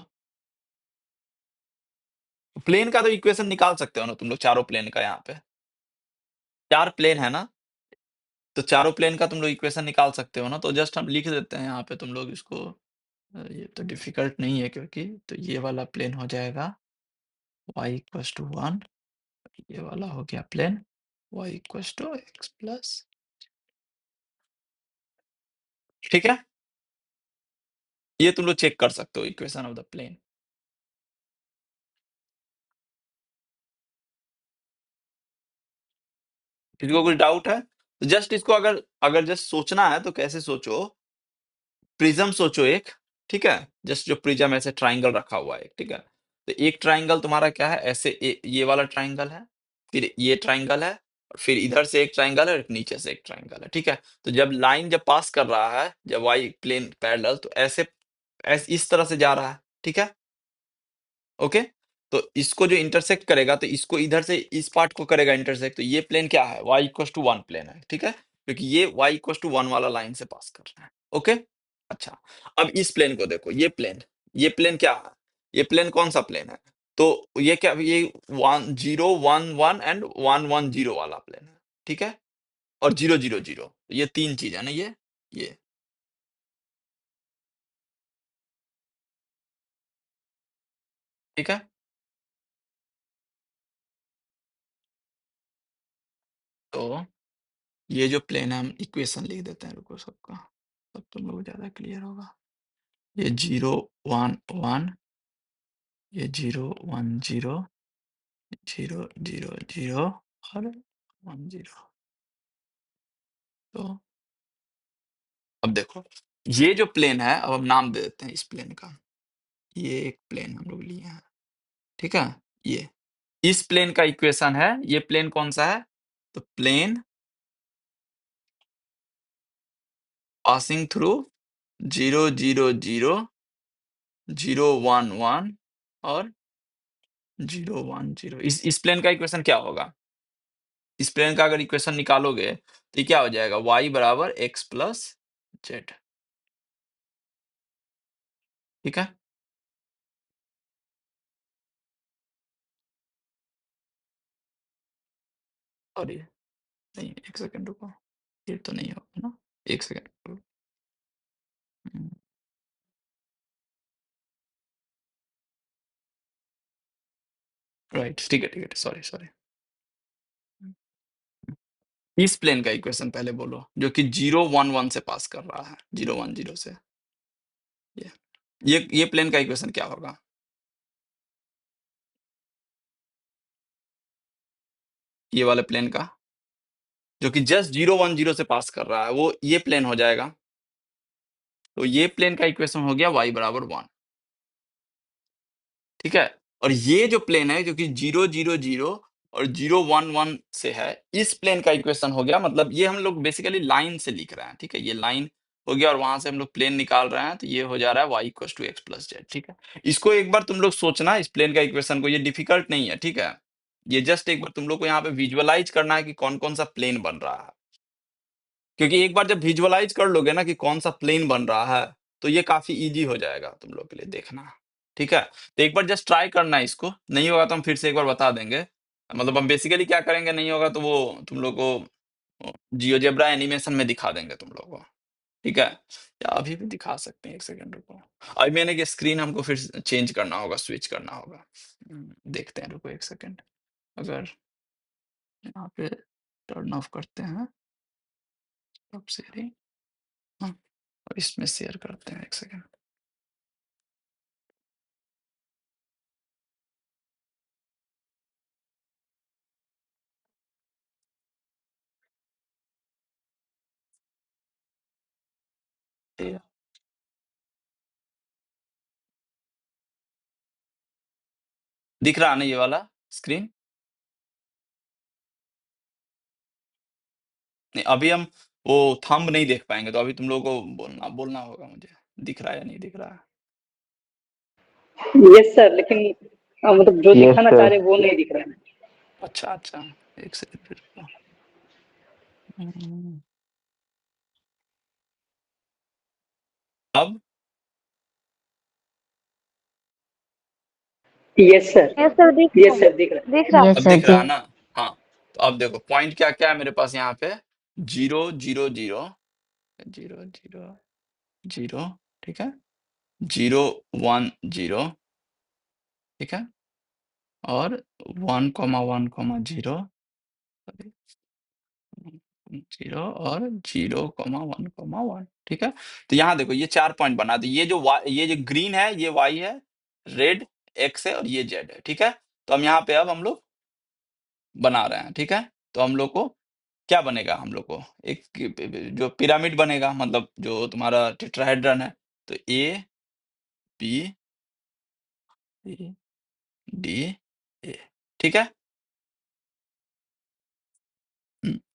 प्लेन का तो इक्वेशन निकाल सकते हो ना तुम लोग, चारों प्लेन का, यहाँ पे चार प्लेन है ना, तो चारों प्लेन का तुम लोग इक्वेशन निकाल सकते हो ना, तो जस्ट हम लिख देते हैं यहाँ पे, तुम लोग इसको, ये तो डिफिकल्ट नहीं है, क्योंकि तो ये वाला प्लेन हो जाएगा y इक्वल टू 1, ये वाला हो गया plane y equal to x plus, ठीक है, ये तुम लोग चेक कर सकते हो इक्वेशन ऑफ द प्लेन, किसी को कुछ डाउट है, तो जस्ट इसको अगर अगर जस्ट सोचना है तो कैसे सोचो, प्रिज्म सोचो एक, ठीक है, जस्ट जो प्रिज्म ऐसे ट्राइंगल रखा हुआ है, ठीक है, तो एक ट्राइंगल तुम्हारा क्या है, ऐसे ये वाला ट्राइंगल है, फिर ये ट्राइंगल है, और फिर इधर से एक ट्राइंगल है, और नीचे से एक ट्राइंगल है, ठीक है, तो जब लाइन जब पास कर रहा है, जब वाई प्लेन पैरेलल, तो ऐसे ऐसे इस तरह से जा रहा है, ठीक है, ओके? तो इसको जो इंटरसेक्ट करेगा तो इसको इधर से इस पार्ट को करेगा इंटरसेक्ट, तो ये प्लेन क्या है? y इक्वल्स टू 1 प्लेन है, ठीक है? क्योंकि ये y इक्वल्स टू 1 वाला लाइन से पास कर रहा है, ओके? अच्छा, अब इस प्लेन को देखो, ये प्लेन क्या है? ये प्लेन कौन-सा प्लेन है? तो ये क्या, ये 1 0 1 1 एंड 1 1 0 वाला प्लेन है, ठीक है? और 0 0 0 ये 3 चीज़ है ना ये, ठीक है? तो ये जो प्लेन है हम इक्वेशन लिख देते हैं, रुको सबका, तब तुम लोग को ज़्यादा क्लियर होगा। ये 0 1 1, ये 0 1 0, 0 0 0 और 1 0। तो अब देखो, ये जो प्लेन है, अब हम नाम दे देते हैं इस प्लेन का। ये एक प्लेन हम लोग लिए हैं, ठीक है? ये, इस प्लेन का इक्वेशन है, ये प्लेन कौन-सा है? तो प्लेन पासिंग थ्रू 0 0 0, 0 1 1 और 0 1 0। इस प्लेन का इक्वेशन क्या होगा? इस प्लेन का अगर इक्वेशन निकालोगे तो ये क्या हो जाएगा? y बराबर x प्लस जेड, ठीक है? और ये नहीं, एक सेकंड रुको, ये तो नहीं होगा ना, एक सेकंड रुको। राइट, ठीक है, सॉरी सॉरी। इस प्लेन का इक्वेशन पहले बोलो, जो कि 0 1 1 से पास कर रहा है, 0 1 0 से। ये ये प्लेन का इक्वेशन क्या होगा? ये वाले प्लेन का, जो कि जस्ट 0 1 0 से पास कर रहा है, वो ये प्लेन हो जाएगा। तो ये प्लेन का इक्वेशन हो गया y बराबर 1, ठीक है? और ये जो प्लेन है, जो कि 0 0 0 और 0 1 1 से है, इस प्लेन का इक्वेशन हो गया, मतलब ये हम लोग बेसिकली लाइन से लिख रहे हैं, ठीक है? ये लाइन हो गया और वहां से हम लोग प्लेन निकाल रहे हैं, तो ये हो जा रहा है y equals to x plus z, ठीक है? इसको एक बार तुम लोग सोचना, इस प्लेन का इक्वेशन को, ये डिफिकल्ट नहीं है, ठीक है? ये जस्ट एक बार तुम लोग को यहाँ पे विजुअलाइज करना है कि कौन कौन सा प्लेन बन रहा है, क्योंकि एक बार जब विजुअलाइज कर लोगे ना कि कौन सा प्लेन बन रहा है, तो ये काफी इजी हो जाएगा तुम लोग के लिए देखना, ठीक है? तो एक बार जस्ट ट्राई करना है इसको, नहीं होगा तो हम फिर से एक बार बता देंगे। मतलब हम बेसिकली क्या करेंगे, नहीं होगा तो वो तुम लोग को जियोजेब्रा एनिमेशन में दिखा देंगे तुम लोग को, ठीक है? या अभी भी दिखा सकते हैं, एक सेकंड रुको। अभी मैंने कि स्क्रीन हमको फिर चेंज करना होगा, स्विच करना होगा। देखते हैं, रुको एक सेकंड। अगर यहाँ पे टर्न ऑफ करते हैं, अब शेयरिंग, हाँ, और इसमें शेयर करते हैं, एक सेकंड। ये दिख रहा है ना ये वाला स्क्रीन? नहीं, अभी हम वो थंब नहीं देख पाएँगे, तो अभी तुम लोगों को बोलना बोलना होगा मुझे, दिख रहा है या नहीं दिख रहा है? यस सर, लेकिन मतलब जो यस दिखाना चाह सर। रहे हैं वो नहीं दिख रहा है। अच्छा, एक सेकंड फिर रुको। हुँ, अब? यस सर, यस सर दिख यस सर दिख रहा दिख रहा यस अब सर दिख रहा है जी। ना? हाँ, तो अब देखो पॉइंट क्या-क्या है मेरे पास यहाँ पे, 0 0 0, 0 0 0, ठीक है? 0 1 0, ठीक है? और 1 1 0, सॉरी, 0 और 0 1 1, ठीक है? तो यहाँ देखो ये 4 पॉइंट बना, तो ये जो ग्रीन है ये y है, रेड x है और ये z है, ठीक है? तो हम यहाँ पे अब हम लोग बना रहे हैं, ठीक है? तो हम लोग को क्या बनेगा, हम लोग को एक जो पिरामिड बनेगा, मतलब जो तुम्हारा टेट्राहेड्रन है, तो A B C D A, ठीक है?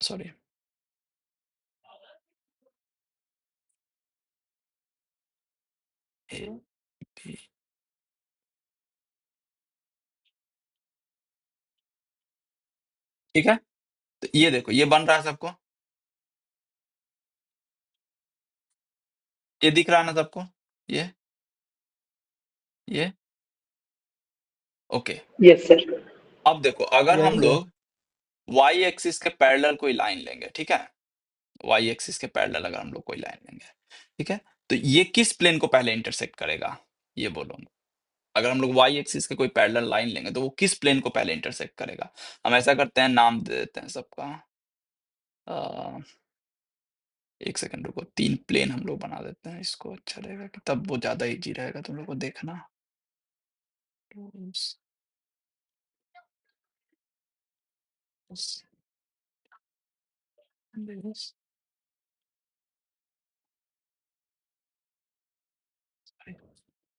सॉरी, ए बी ठीक है? तो ये देखो ये बन रहा है सबको, ये दिख रहा है ना सबको, ये ओके। Yes sir. अब देखो अगर हम Yes, sir. लोग वाई एक्सिस के पैरेलल कोई लाइन लेंगे, ठीक है, वाई एक्सिस के पैरेलल अगर हम लोग कोई लाइन लेंगे, ठीक है, तो ये किस प्लेन को पहले इंटरसेक्ट करेगा, ये बोलो। अगर हम लोग वाई एक्सिस के कोई पैरेलल लाइन लेंगे तो वो किस प्लेन को पहले इंटरसेक्ट करेगा। हम ऐसा करते हैं, नाम दे देते हैं सबका, एक सेकंड रुको, 3 प्लेन हम लोग बना देते हैं इसको, अच्छा रहेगा कि तब वो ज्यादा इजी रहेगा तुम लोग को देखना।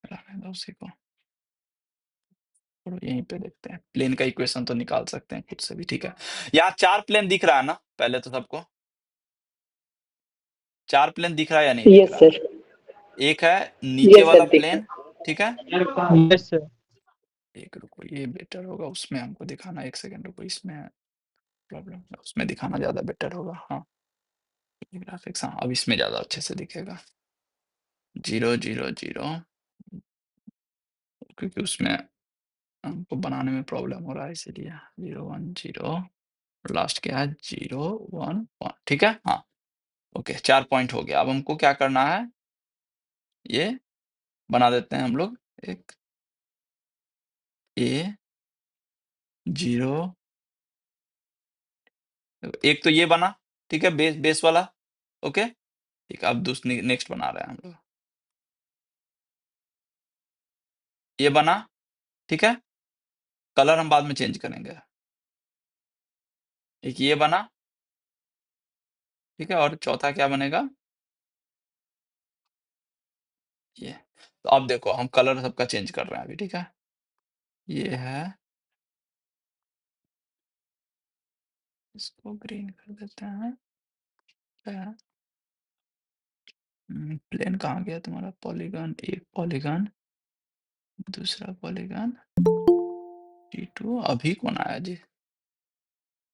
रहने दो उसी को, और यहीं पे देखते हैं, प्लेन का इक्वेशन तो निकाल सकते हैं खुद से भी, ठीक है। यहाँ 4 प्लेन दिख रहा है ना, पहले तो सबको 4 प्लेन दिख रहा है या नहीं दिख यस रहा है? सर। एक है नीचे यस वाला सर, दिख प्लेन, ठीक है, Yes, sir. एक रुको ये बेटर होगा, उसमें हमको दिखाना, एक सेकंड रुको, इसमें प्रॉब्लम है, उसमें दिखाना ज्यादा बेटर होगा। हाँ ग्राफिक्स, हाँ अब इसमें ज्यादा अच्छे से दिखेगा, 0 0 0, क्योंकि उसमें हमको बनाने में प्रॉब्लम हो रहा है इसीलिए। 0 1 0, लास्ट क्या है 0 1 1, ठीक है। हाँ ओके, 4 पॉइंट हो गया। अब हमको क्या करना है, ये बना देते हैं हम लोग, एक A 0, एक तो ये बना, ठीक है, बेस वाला, ओके ठीक है। अब दूसरी नेक्स्ट बना रहे हैं हम लोग, ये बना, ठीक है, कलर हम बाद में चेंज करेंगे। एक ये बना, ठीक है, और चौथा क्या बनेगा, ये। तो अब देखो हम कलर सबका चेंज कर रहे हैं अभी, ठीक है, ये है, इसको ग्रीन कर देते हैं, प्लेन कहाँ गया तुम्हारा, पॉलीगन, एक पॉलीगन, दूसरा पॉलीगन, T2, अभी कौन आया जी,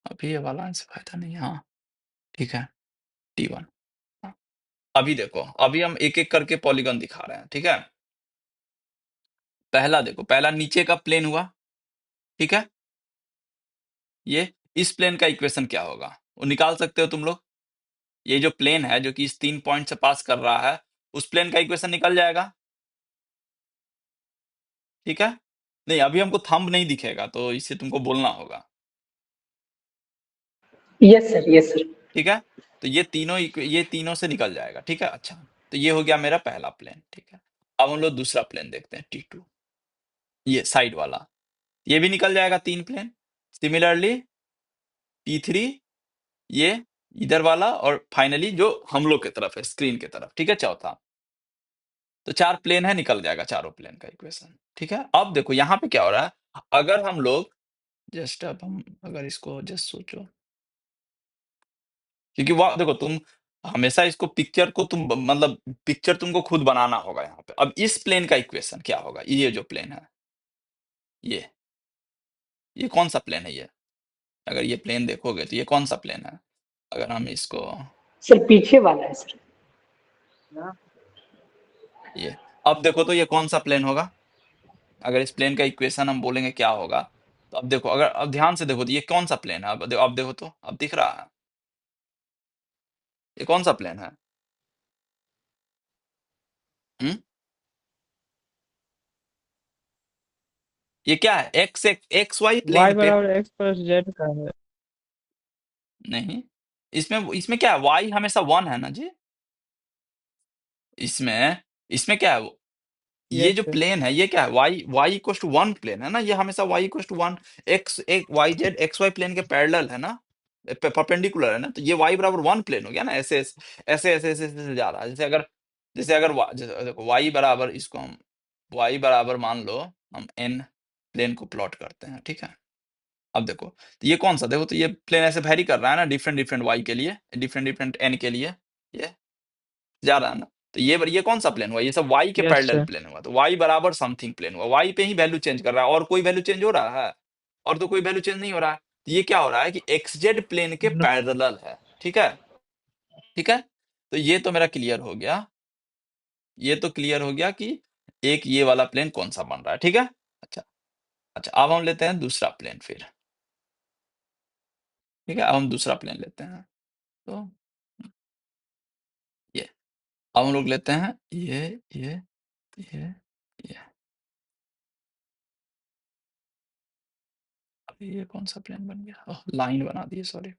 अभी ये वाला से फायदा नहीं, हाँ ठीक है, T1। हाँ। अभी देखो, अभी हम एक एक करके पॉलीगन दिखा रहे हैं, ठीक है। पहला देखो, पहला नीचे का प्लेन हुआ, ठीक है, ये इस प्लेन का इक्वेशन क्या होगा वो निकाल सकते हो तुम लोग। ये जो प्लेन है जो कि इस 3 पॉइंट से पास कर रहा है, उस प्लेन का इक्वेशन निकल जाएगा, ठीक है। नहीं अभी हमको थंब नहीं दिखेगा तो इसे तुमको बोलना होगा, यस सर, यस सर। ठीक है। तो ये तीनों से निकल जाएगा, ठीक है। अच्छा तो ये हो गया मेरा पहला प्लेन, ठीक है। अब हम लोग दूसरा प्लेन देखते हैं, T2, ये साइड वाला, ये भी निकल जाएगा 3 प्लेन। सिमिलरली T3, ये इधर वाला, और फाइनली जो हम लोग की तरफ है, स्क्रीन की तरफ, ठीक है, चौथा। तो 4 प्लेन है, निकल जाएगा चारों प्लेन का इक्वेशन, ठीक है। अब देखो यहाँ पे क्या हो रहा है, अगर हम लोग जस्ट, अब हम अगर इसको जस्ट सोचो, क्योंकि वो देखो तुम हमेशा इसको पिक्चर को तुम मतलब पिक्चर तुमको खुद बनाना होगा यहाँ पे। अब इस प्लेन का इक्वेशन क्या होगा, ये जो प्लेन है, ये कौन सा प्लेन है, ये अगर ये प्लेन देखोगे तो ये कौन सा प्लेन है, अगर हम इसको, सर पीछे वाला है सर। ये अब देखो तो ये कौन सा प्लेन होगा, अगर इस प्लेन का इक्वेशन हम बोलेंगे क्या होगा, तो अब देखो, अगर अब ध्यान से देखो तो ये कौन सा प्लेन है, अब देखो तो अब दिख रहा है, ये कौन सा प्लेन है, हम्म, ये क्या है, एक्स वाई प्लेन Y पे, बराबर X प्लस Z का है। नहीं इसमें इसमें क्या है, वाई हमेशा 1 है ना जी, इसमें इसमें क्या है, ये Yes, जो sir. प्लेन है ये क्या है, वाई इक्वल टू 1 प्लेन है ना, ये हमेशा वाई इक्वल टू 1, एक्स एक y z x y plane के पैरेलल है ना, परपेंडिकुलर है ना, तो ये वाई बराबर 1 प्लेन हो गया ना, ऐसे ऐसे ऐसे ऐसे, ऐसे जा रहा है। जैसे अगर जैसे देखो वाई बराबर, इसको हम वाई बराबर मान लो, हम एन प्लेन को प्लॉट करते हैं, ठीक है। अब देखो तो ये कौन सा, देखो तो ये प्लेन ऐसे वैरी कर रहा है ना, डिफरेंट डिफरेंट वाई के लिए, डिफरेंट डिफरेंट एन के लिए, ये जा रहा है ना। तो ये कौन सा प्लेन हुआ, ये सब वाई के Yes, पैरेलल sir. प्लेन हुआ, तो वाई बराबर समथिंग प्लेन हुआ, वाई पे ही वैल्यू चेंज कर रहा है, और कोई वैल्यू चेंज हो रहा है, और तो कोई वैल्यू चेंज नहीं हो रहा है। तो ये क्या हो रहा है कि XZ प्लेन के पैरेलल है, ठीक है? ठीक है? तो ये तो मेरा क्लियर हो गया। ये तो क्लियर हो गया कि एक ये वाला प्लेन कौन-सा बन रहा है, ठीक है? अच्छा, अच्छा अब हम लेते हैं दूसरा प्लेन फिर। ठीक है? अब हम दूसरा प्लेन लेते हैं। तो ये, अब हम लोग लेते हैं ये, ये। अरे ये कौन-सा प्लेन बन गया? ओह! लाइन बना दिए सॉरी।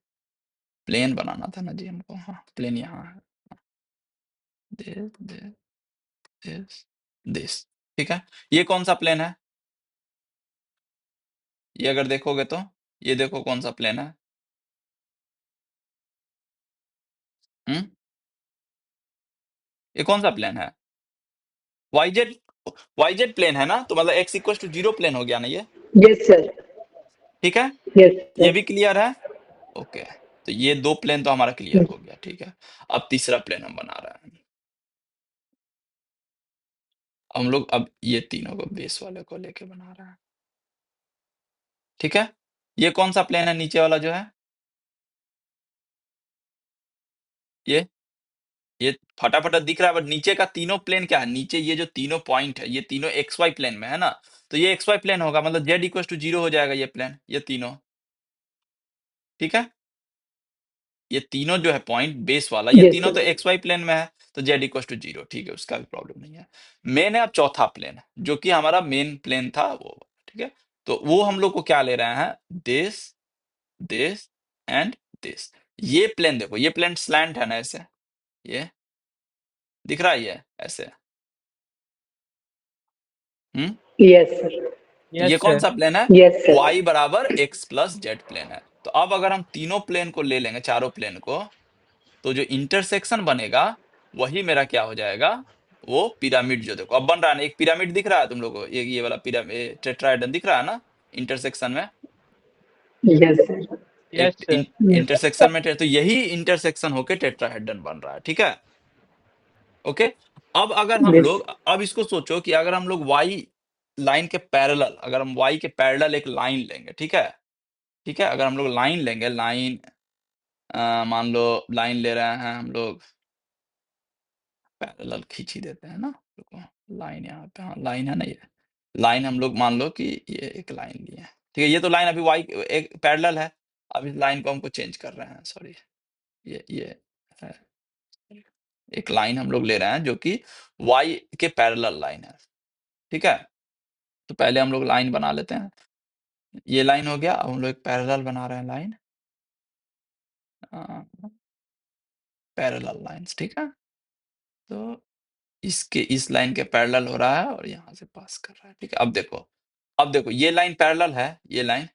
प्लेन बनाना था ना जी हमको। हाँ, प्लेन यहाँ है। This, this, this, this. ठीक है? ये कौन-सा प्लेन है? ये अगर देखोगे तो, ये देखो कौन-सा प्लेन है? हुँ? ये कौन-सा प्लेन है? YZ YZ प्लेन है ना? तो मतलब x इक्वल्स टू 0 प्लेन हो गया ना ये? यस सर, ठीक है? यस ये सर, भी क्लियर है? ओके। तो ये 2 प्लेन तो हमारा क्लियर हो गया, ठीक है? अब तीसरा प्लेन हम बना रहे हैं। हम लोग अब ये तीनों को बेस वाले को लेके बना रहे हैं। ठीक है? ये कौन-सा प्लेन है नीचे वाला जो है? ये? ये फटा-फटा दिख रहा है बट नीचे का तीनों प्लेन क्या है? नीचे ये जो तीनों पॉइंट है, ये तीनों XY प्लेन में है ना? तो ये XY प्लेन होगा मतलब Z इक्वल्स टू 0 हो जाएगा ये प्लेन, ये तीनों। ठीक है? ये तीनों जो है पॉइंट बेस वाला, ये यस तीनों तो सर, XY प्लेन में है, तो Z इक्वल्स टू 0 ठीक है, उसका भी प्रॉब्लम नहीं है। मेन है अब चौथा प्लेन, जो कि हमारा मेन प्लेन था वो, ठीक है? तो वो हम लोग को क्या ले रहे हैं? This, this and this. ये प्लेन देखो, ये प्लेन स्लैंट है ना ऐसे, ये दिख रहा है ये ऐसे। हुँ? यस सर, तो ये यस कौन सर। सा प्लेन है? यस सर, y बराबर x प्लस जेड प्लेन है। तो अब अगर हम तीनों प्लेन को ले लेंगे, चारों प्लेन को, तो जो इंटरसेक्शन बनेगा वही मेरा क्या हो जाएगा? वो पिरामिड जो देखो अब बन रहा है ना, एक पिरामिड दिख रहा है तुम लोगों को, ये वाला पिरामिड टेट्राहेड्रन दिख रहा है ना इंटरसेक्शन में, यस सर, यस एक सर। यस इंटरसेक्शन में तो यही इंटरसेक्शन होके टेट्राहेड्रन बन रहा है, ठीक है? ओके। अब अगर हम यस, लोग, अब इसको सोचो कि अगर हम लोग y लाइन के पैरेलल, अगर हम y के पैरेलल एक लाइन लेंगे, ठीक है? ठीक है? अगर हम लोग लाइन लेंगे, लाइन मान लो लाइन ले रहे हैं हम लोग, पैरेलल खींच ही देते हैं ना, रुको, लाइन यहाँ पे, हाँ, लाइन है ना ये। लाइन हम लोग मान लो कि ये एक लाइन लिए हैं, ठीक है? ये तो लाइन अभी y एक पैरेलल है, अब इस लाइन को हमको चेंज कर रहे हैं, सॉरी, ये है, एक लाइन हम लोग ले रहे हैं जो कि y के पैरेलल लाइन है, ठीक है? तो पहले हम लोग लाइन बना लेते हैं। ये लाइन हो गया, अब हम लोग एक पैरेलल बना रहे हैं लाइन। अ, पैरेलल लाइन्स, ठीक है? तो इसके इस लाइन के पैरेलल हो रहा है और यहाँ से पास कर रहा है, ठीक है? अब देखो ये लाइन पैरेलल है, ये लाइन,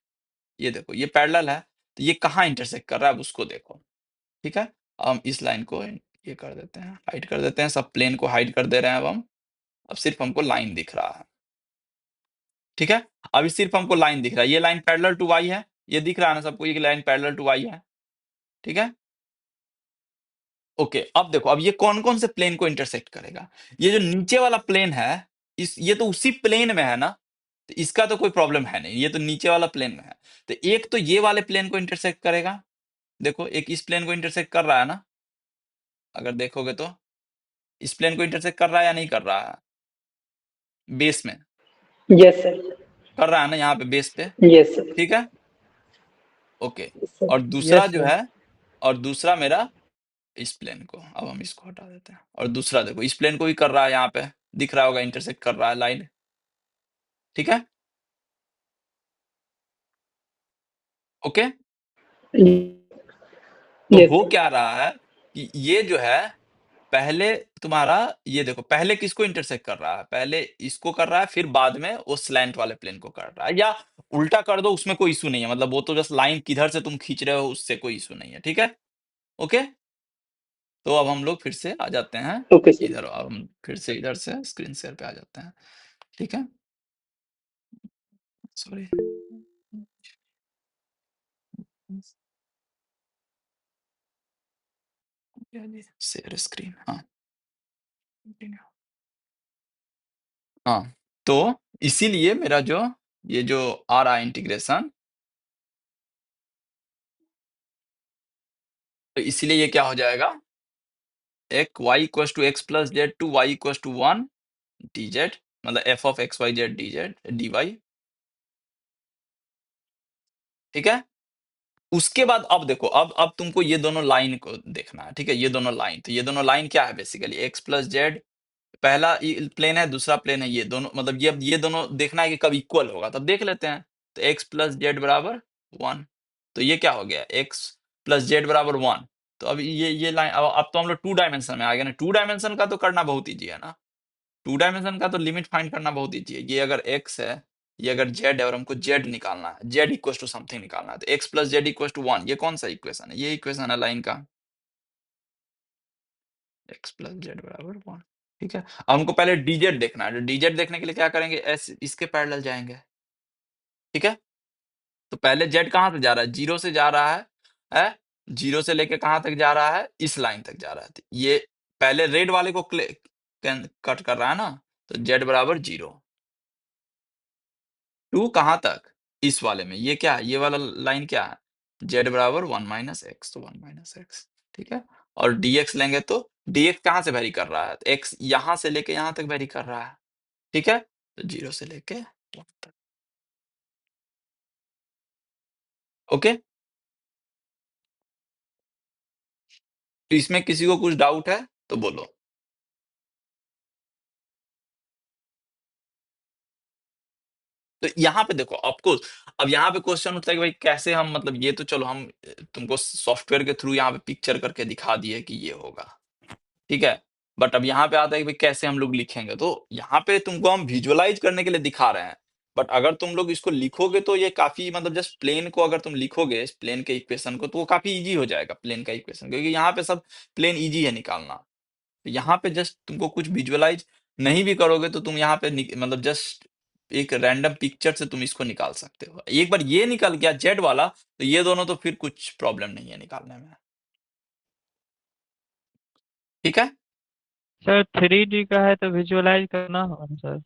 ये देखो ये पैरेलल है, तो ये कहाँ इंटरसेक्ट कर रहा है अब उसको देखो, ठीक है? अब हम इस लाइन को ये कर देते हैं, हाइड कर देते हैं, सब प्लेन को हाइड कर दे रहे हैं अब हम। अब सिर्फ हमको लाइन दिख रहा है, ठीक है? अभी सिर्फ हमको लाइन दिख रहा है, ये लाइन पैरेलल टू y है, ये दिख रहा है ना सबको, ये लाइन पैरेलल टू y है, ठीक है? ओके, अब देखो, अब ये कौन-कौन से प्लेन को इंटरसेक्ट करेगा? ये जो नीचे वाला प्लेन है, ये तो उसी प्लेन में है ना, तो इसका तो कोई प्रॉब्लम है नहीं, ये तो नीचे वाला प्लेन में है। तो एक तो ये वाले प्लेन को इंटरसेक्ट करेगा, देखो एक इस प्लेन को इंटरसेक्ट कर रहा है ना, अगर देखोगे तो, इस प्लेन को इंटरसेक्ट कर रहा है या नहीं कर रहा है? बेस में, यस सर, कर रहा है ना यहाँ पे बेस पे, यस सर, ठीक है? ओके, सर, और दूसरा यस जो सर। है, और दूसरा मेरा इस प्लेन को, अब हम इसको हटा देते हैं, और दूसरा देखो इस प्लेन को भी कर रहा है, यहाँ पे दिख रहा होगा इंटरसेक्ट कर रहा है लाइन, ठीक है? ओके, तो यस हो सर, क्या रहा है कि ये जो है, पहले तुम्हारा ये देखो, पहले किसको इंटरसेक्ट कर रहा है? पहले इसको कर रहा है, फिर बाद में वो स्लैंट वाले प्लेन को कर रहा है, या उल्टा कर दो, उसमें कोई इश्यू नहीं है, मतलब वो तो जस्ट लाइन किधर से तुम खींच रहे हो उससे कोई इश्यू नहीं है, ठीक है? ओके, तो अब हम लोग फिर से आ जाते हैं ओके सर, इधर, अब हम फिर से इधर से स्क्रीन शेयर पे आ जाते हैं, ठीक है? सॉरी, शेयर स्क्रीन, हाँ, continue। हाँ, तो इसीलिए मेरा जो ये जो आ रहा है इंटीग्रेशन, तो इसीलिए ये क्या हो जाएगा, एक y equal to x plus z to y equal to 1 dz, मतलब f of x y z dy, ठीक है। उसके बाद अब देखो, अब तुमको ये दोनों लाइन को देखना है, ठीक है। ये दोनों लाइन, तो ये दोनों लाइन क्या है बेसिकली, एक्स प्लस जेड, पहला प्लेन है, दूसरा प्लेन है, ये दोनों मतलब ये दोनों देखना है कि कब इक्वल होगा, तब देख लेते हैं। तो एक्स प्लस जेड बराबर 1, तो ये क्या हो गया, एक्स प्लस जेड बराबर 1। तो अब ये लाइन, अब तो हम लोग 2 डायमेंशन में आ गए ना। 2 डायमेंशन का तो करना बहुत ईजी है ना, 2 डायमेंशन का तो लिमिट फाइंड करना बहुत ईजी है। ये अगर x है, ये अगर z है, और हमको z निकालना है, z इक्वल टू समथिंग निकालना है, तो x plus z equal to 1, ये कौन सा इक्वेशन है, ये इक्वेशन है लाइन का, x प्लस जेड बराबर 1, ठीक है। अब हमको पहले dz देखना है, dz देखने के लिए क्या करेंगे, s इसके पैरेलल जाएंगे, ठीक है। तो पहले z कहाँ से जा रहा है, 0 से जा रहा है 0 से लेके कहाँ तक जा रहा है, इस लाइन तक जा रहा है। तो ये पहले रेड वाले को कट कर रहा है ना, तो z बराबर 0 टू कहाँ तक, इस वाले में, ये क्या है, ये वाला लाइन क्या है, z बराबर 1 माइनस एक्स, तो 1 माइनस एक्स, ठीक है। और dx लेंगे तो dx कहाँ से वेरी कर रहा है, तो x यहां से लेके यहां तक वेरी कर रहा है, ठीक है। तो 0 से लेके 1 तक, ओके। तो इसमें किसी को कुछ डाउट है तो बोलो। तो यहाँ पे देखो ऑफकोर्स, अब यहाँ पे क्वेश्चन उठता है कि भाई कैसे हम, मतलब ये तो चलो हम तुमको सॉफ्टवेयर के थ्रू यहाँ पे पिक्चर करके दिखा दिए कि ये होगा, ठीक है। बट अब यहाँ पे आता है कि भाई कैसे हम लोग लिखेंगे, तो यहाँ पे तुमको हम विजुअलाइज करने के लिए दिखा रहे हैं। बट अगर तुम लोग इसको लिखोगे तो ये काफी, मतलब जस्ट प्लेन को अगर तुम लिखोगे, इस प्लेन के इक्वेशन को, तो वो काफी इजी हो जाएगा प्लेन का इक्वेशन, क्योंकि यहाँ पे सब प्लेन इजी है निकालना। तो यहाँ पे जस्ट तुमको कुछ विजुअलाइज नहीं भी करोगे तो तुम यहाँ पे मतलब जस्ट एक रैंडम पिक्चर से तुम इसको निकाल सकते हो। एक बार ये निकल गया जेड वाला, तो ये दोनों तो फिर कुछ प्रॉब्लम नहीं है निकालने में, ठीक है। सर 3D का है तो विजुअलाइज करना होगा ना सर।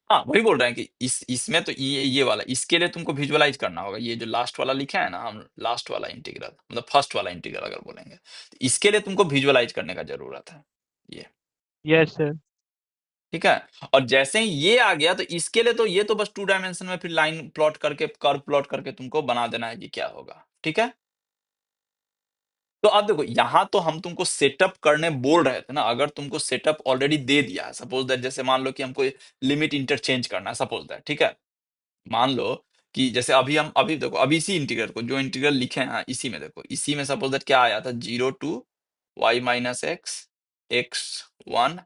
हाँ वही बोल रहे हैं कि इसमें तो ये वाला, इसके लिए तुमको विजुअलाइज करना होगा। ये जो लास्ट वाला लिखा है ना, हम लास्ट वाला इंटीग्रल, मतलब फर्स्ट वाला इंटीग्रल अगर बोलेंगे, तो इसके लिए तुमको विजुअलाइज करने का जरूरत है, ये, यस सर। ठीक है। और जैसे ही ये आ गया, तो इसके लिए तो ये तो बस 2 डायमेंशन में फिर लाइन प्लॉट करके, कर्व प्लॉट करके तुमको बना देना है कि क्या होगा, ठीक है। तो अब देखो, यहां तो हम तुमको सेटअप करने बोल रहे थे ना। अगर तुमको सेटअप ऑलरेडी दे दिया है, सपोज दैट, जैसे मान लो कि हमको लिमिट इंटरचेंज करना है, सपोज दैट, ठीक है। मान लो कि जैसे अभी देखो, अभी इसी इंटीग्रल को, जो इंटीग्रल लिखे हैं इसी में देखो, इसी में सपोज दैट क्या आया था, 0 to y minus x, x 1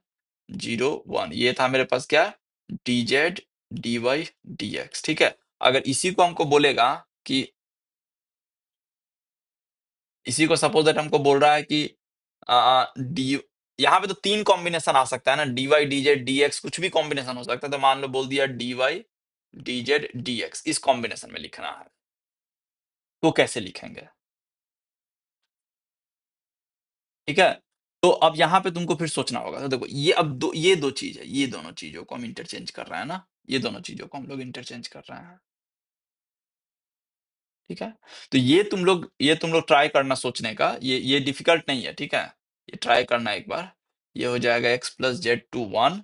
0 1, ये था मेरे पास क्या, d z d y d x, ठीक है। अगर इसी को हमको बोलेगा कि, इसी को सपोज दैट हमको बोल रहा है कि डी, यहाँ पे तो 3 कॉम्बिनेशन आ सकता है ना, d y d z d x, कुछ भी कॉम्बिनेशन हो सकता है। तो मान लो बोल दिया d y d z d x, इस कॉम्बिनेशन में लिखना है, तो कैसे लिखेंगे, ठीक है। तो अब यहाँ पे तुमको फिर सोचना होगा। तो देखो, ये अब ये दो चीज है, ये दोनों चीजों को हम इंटरचेंज कर रहे हैं ना, ये दोनों चीजों को हम लोग इंटरचेंज कर रहे हैं, ठीक है। तो ये तुम लोग ट्राई करना सोचने का, ये डिफिकल्ट नहीं है, ठीक है। ये ट्राई करना एक बार, ये हो जाएगा एक्स प्लस जेड टू 1,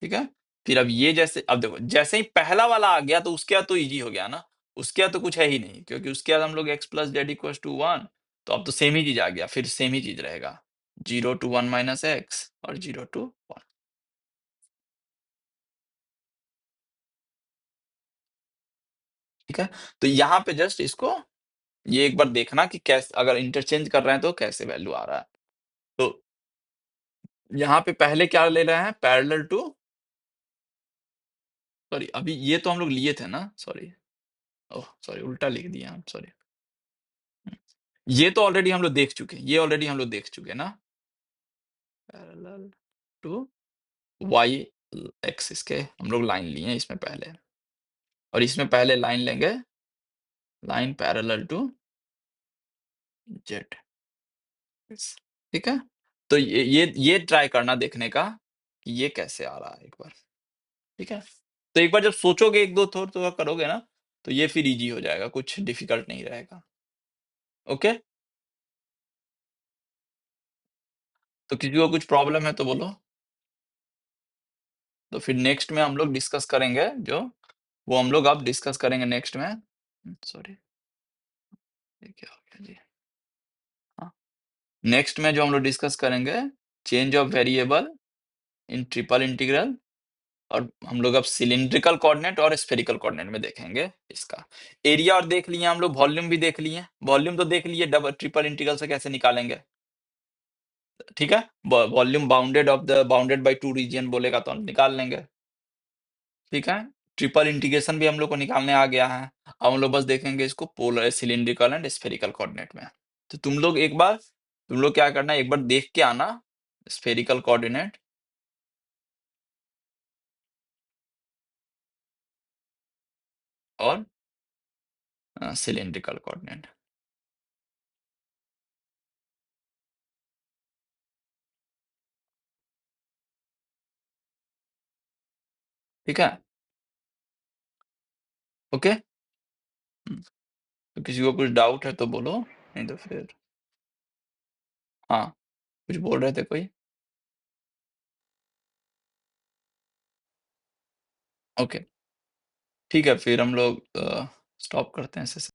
ठीक है। फिर अब ये जैसे, अब देखो जैसे ही पहला वाला आ गया, तो उसके बाद तो इजी हो गया ना, उसके बाद तो कुछ है ही नहीं, क्योंकि उसके बाद हम लोग x plus z equal to 1, तो अब तो सेम ही चीज आ गया, फिर सेम ही चीज रहेगा, 0 टू 1 माइनस एक्स और 0 टू 1, ठीक है। तो यहाँ पे जस्ट इसको, ये एक बार देखना कि कैसे, अगर इंटरचेंज कर रहे हैं तो कैसे वैल्यू आ रहा है। तो यहाँ पे पहले क्या ले रहे हैं, पैरेलल टू, सॉरी अभी ये तो हम लोग लिए थे ना, सॉरी, ओह सॉरी उल्टा लिख दिया हम, सॉरी। ये तो ऑलरेडी हम लोग देख चुके हैं, ये ऑलरेडी हम लोग देख चुके हैं ना, पैरेलल टू वाई एक्स, इसके हम लोग लाइन लिए हैं इसमें पहले, और इसमें पहले लाइन लेंगे, लाइन पैरेलल टू जेड, ठीक है। तो ये ट्राई करना देखने का कि ये कैसे आ रहा है एक बार, ठीक है। तो एक बार जब सोचोगे, एक दो थोड़ा थोड़ा करोगे ना, तो ये फिर इजी हो जाएगा, कुछ डिफिकल्ट नहीं रहेगा, ओके। तो किसी को कुछ प्रॉब्लम है तो बोलो। तो फिर नेक्स्ट में हम लोग डिस्कस करेंगे जो, वो हम लोग अब डिस्कस करेंगे नेक्स्ट में। सॉरी, ये क्या हो गया जी? हाँ, नेक्स्ट में जो हम लोग डिस्कस करेंगे, change of variable in triple integral, और हम लोग अब सिलिंड्रिकल कोऑर्डिनेट और स्फेरिकल कोऑर्डिनेट में देखेंगे इसका। एरिया और देख लिए हम लोग, वॉल्यूम भी देख लिए। वॉल्यूम तो देख लिए डबल ट्रिपल इंटीग्रल से कैसे निकालेंगे, ठीक है। Volume bounded by two region बोलेगा तो हम निकाल लेंगे, ठीक है। ट्रिपल इंटीग्रेशन भी हम लोग को निकालने आ गया है। अब हम लोग बस देखेंगे इसको polar, cylindrical and spherical coordinate में। तो तुम लोग क्या करना है, एक बार देख के आना स्फेरिकल कोऑर्डिनेट और सिलिंड्रिकल कोऑर्डिनेट, ठीक है, ओके। तो किसी को कुछ डाउट है तो बोलो, नहीं तो फिर हाँ, कुछ बोल रहे थे कोई? ओके, ठीक है, फिर हम लोग स्टॉप करते हैं सेशन।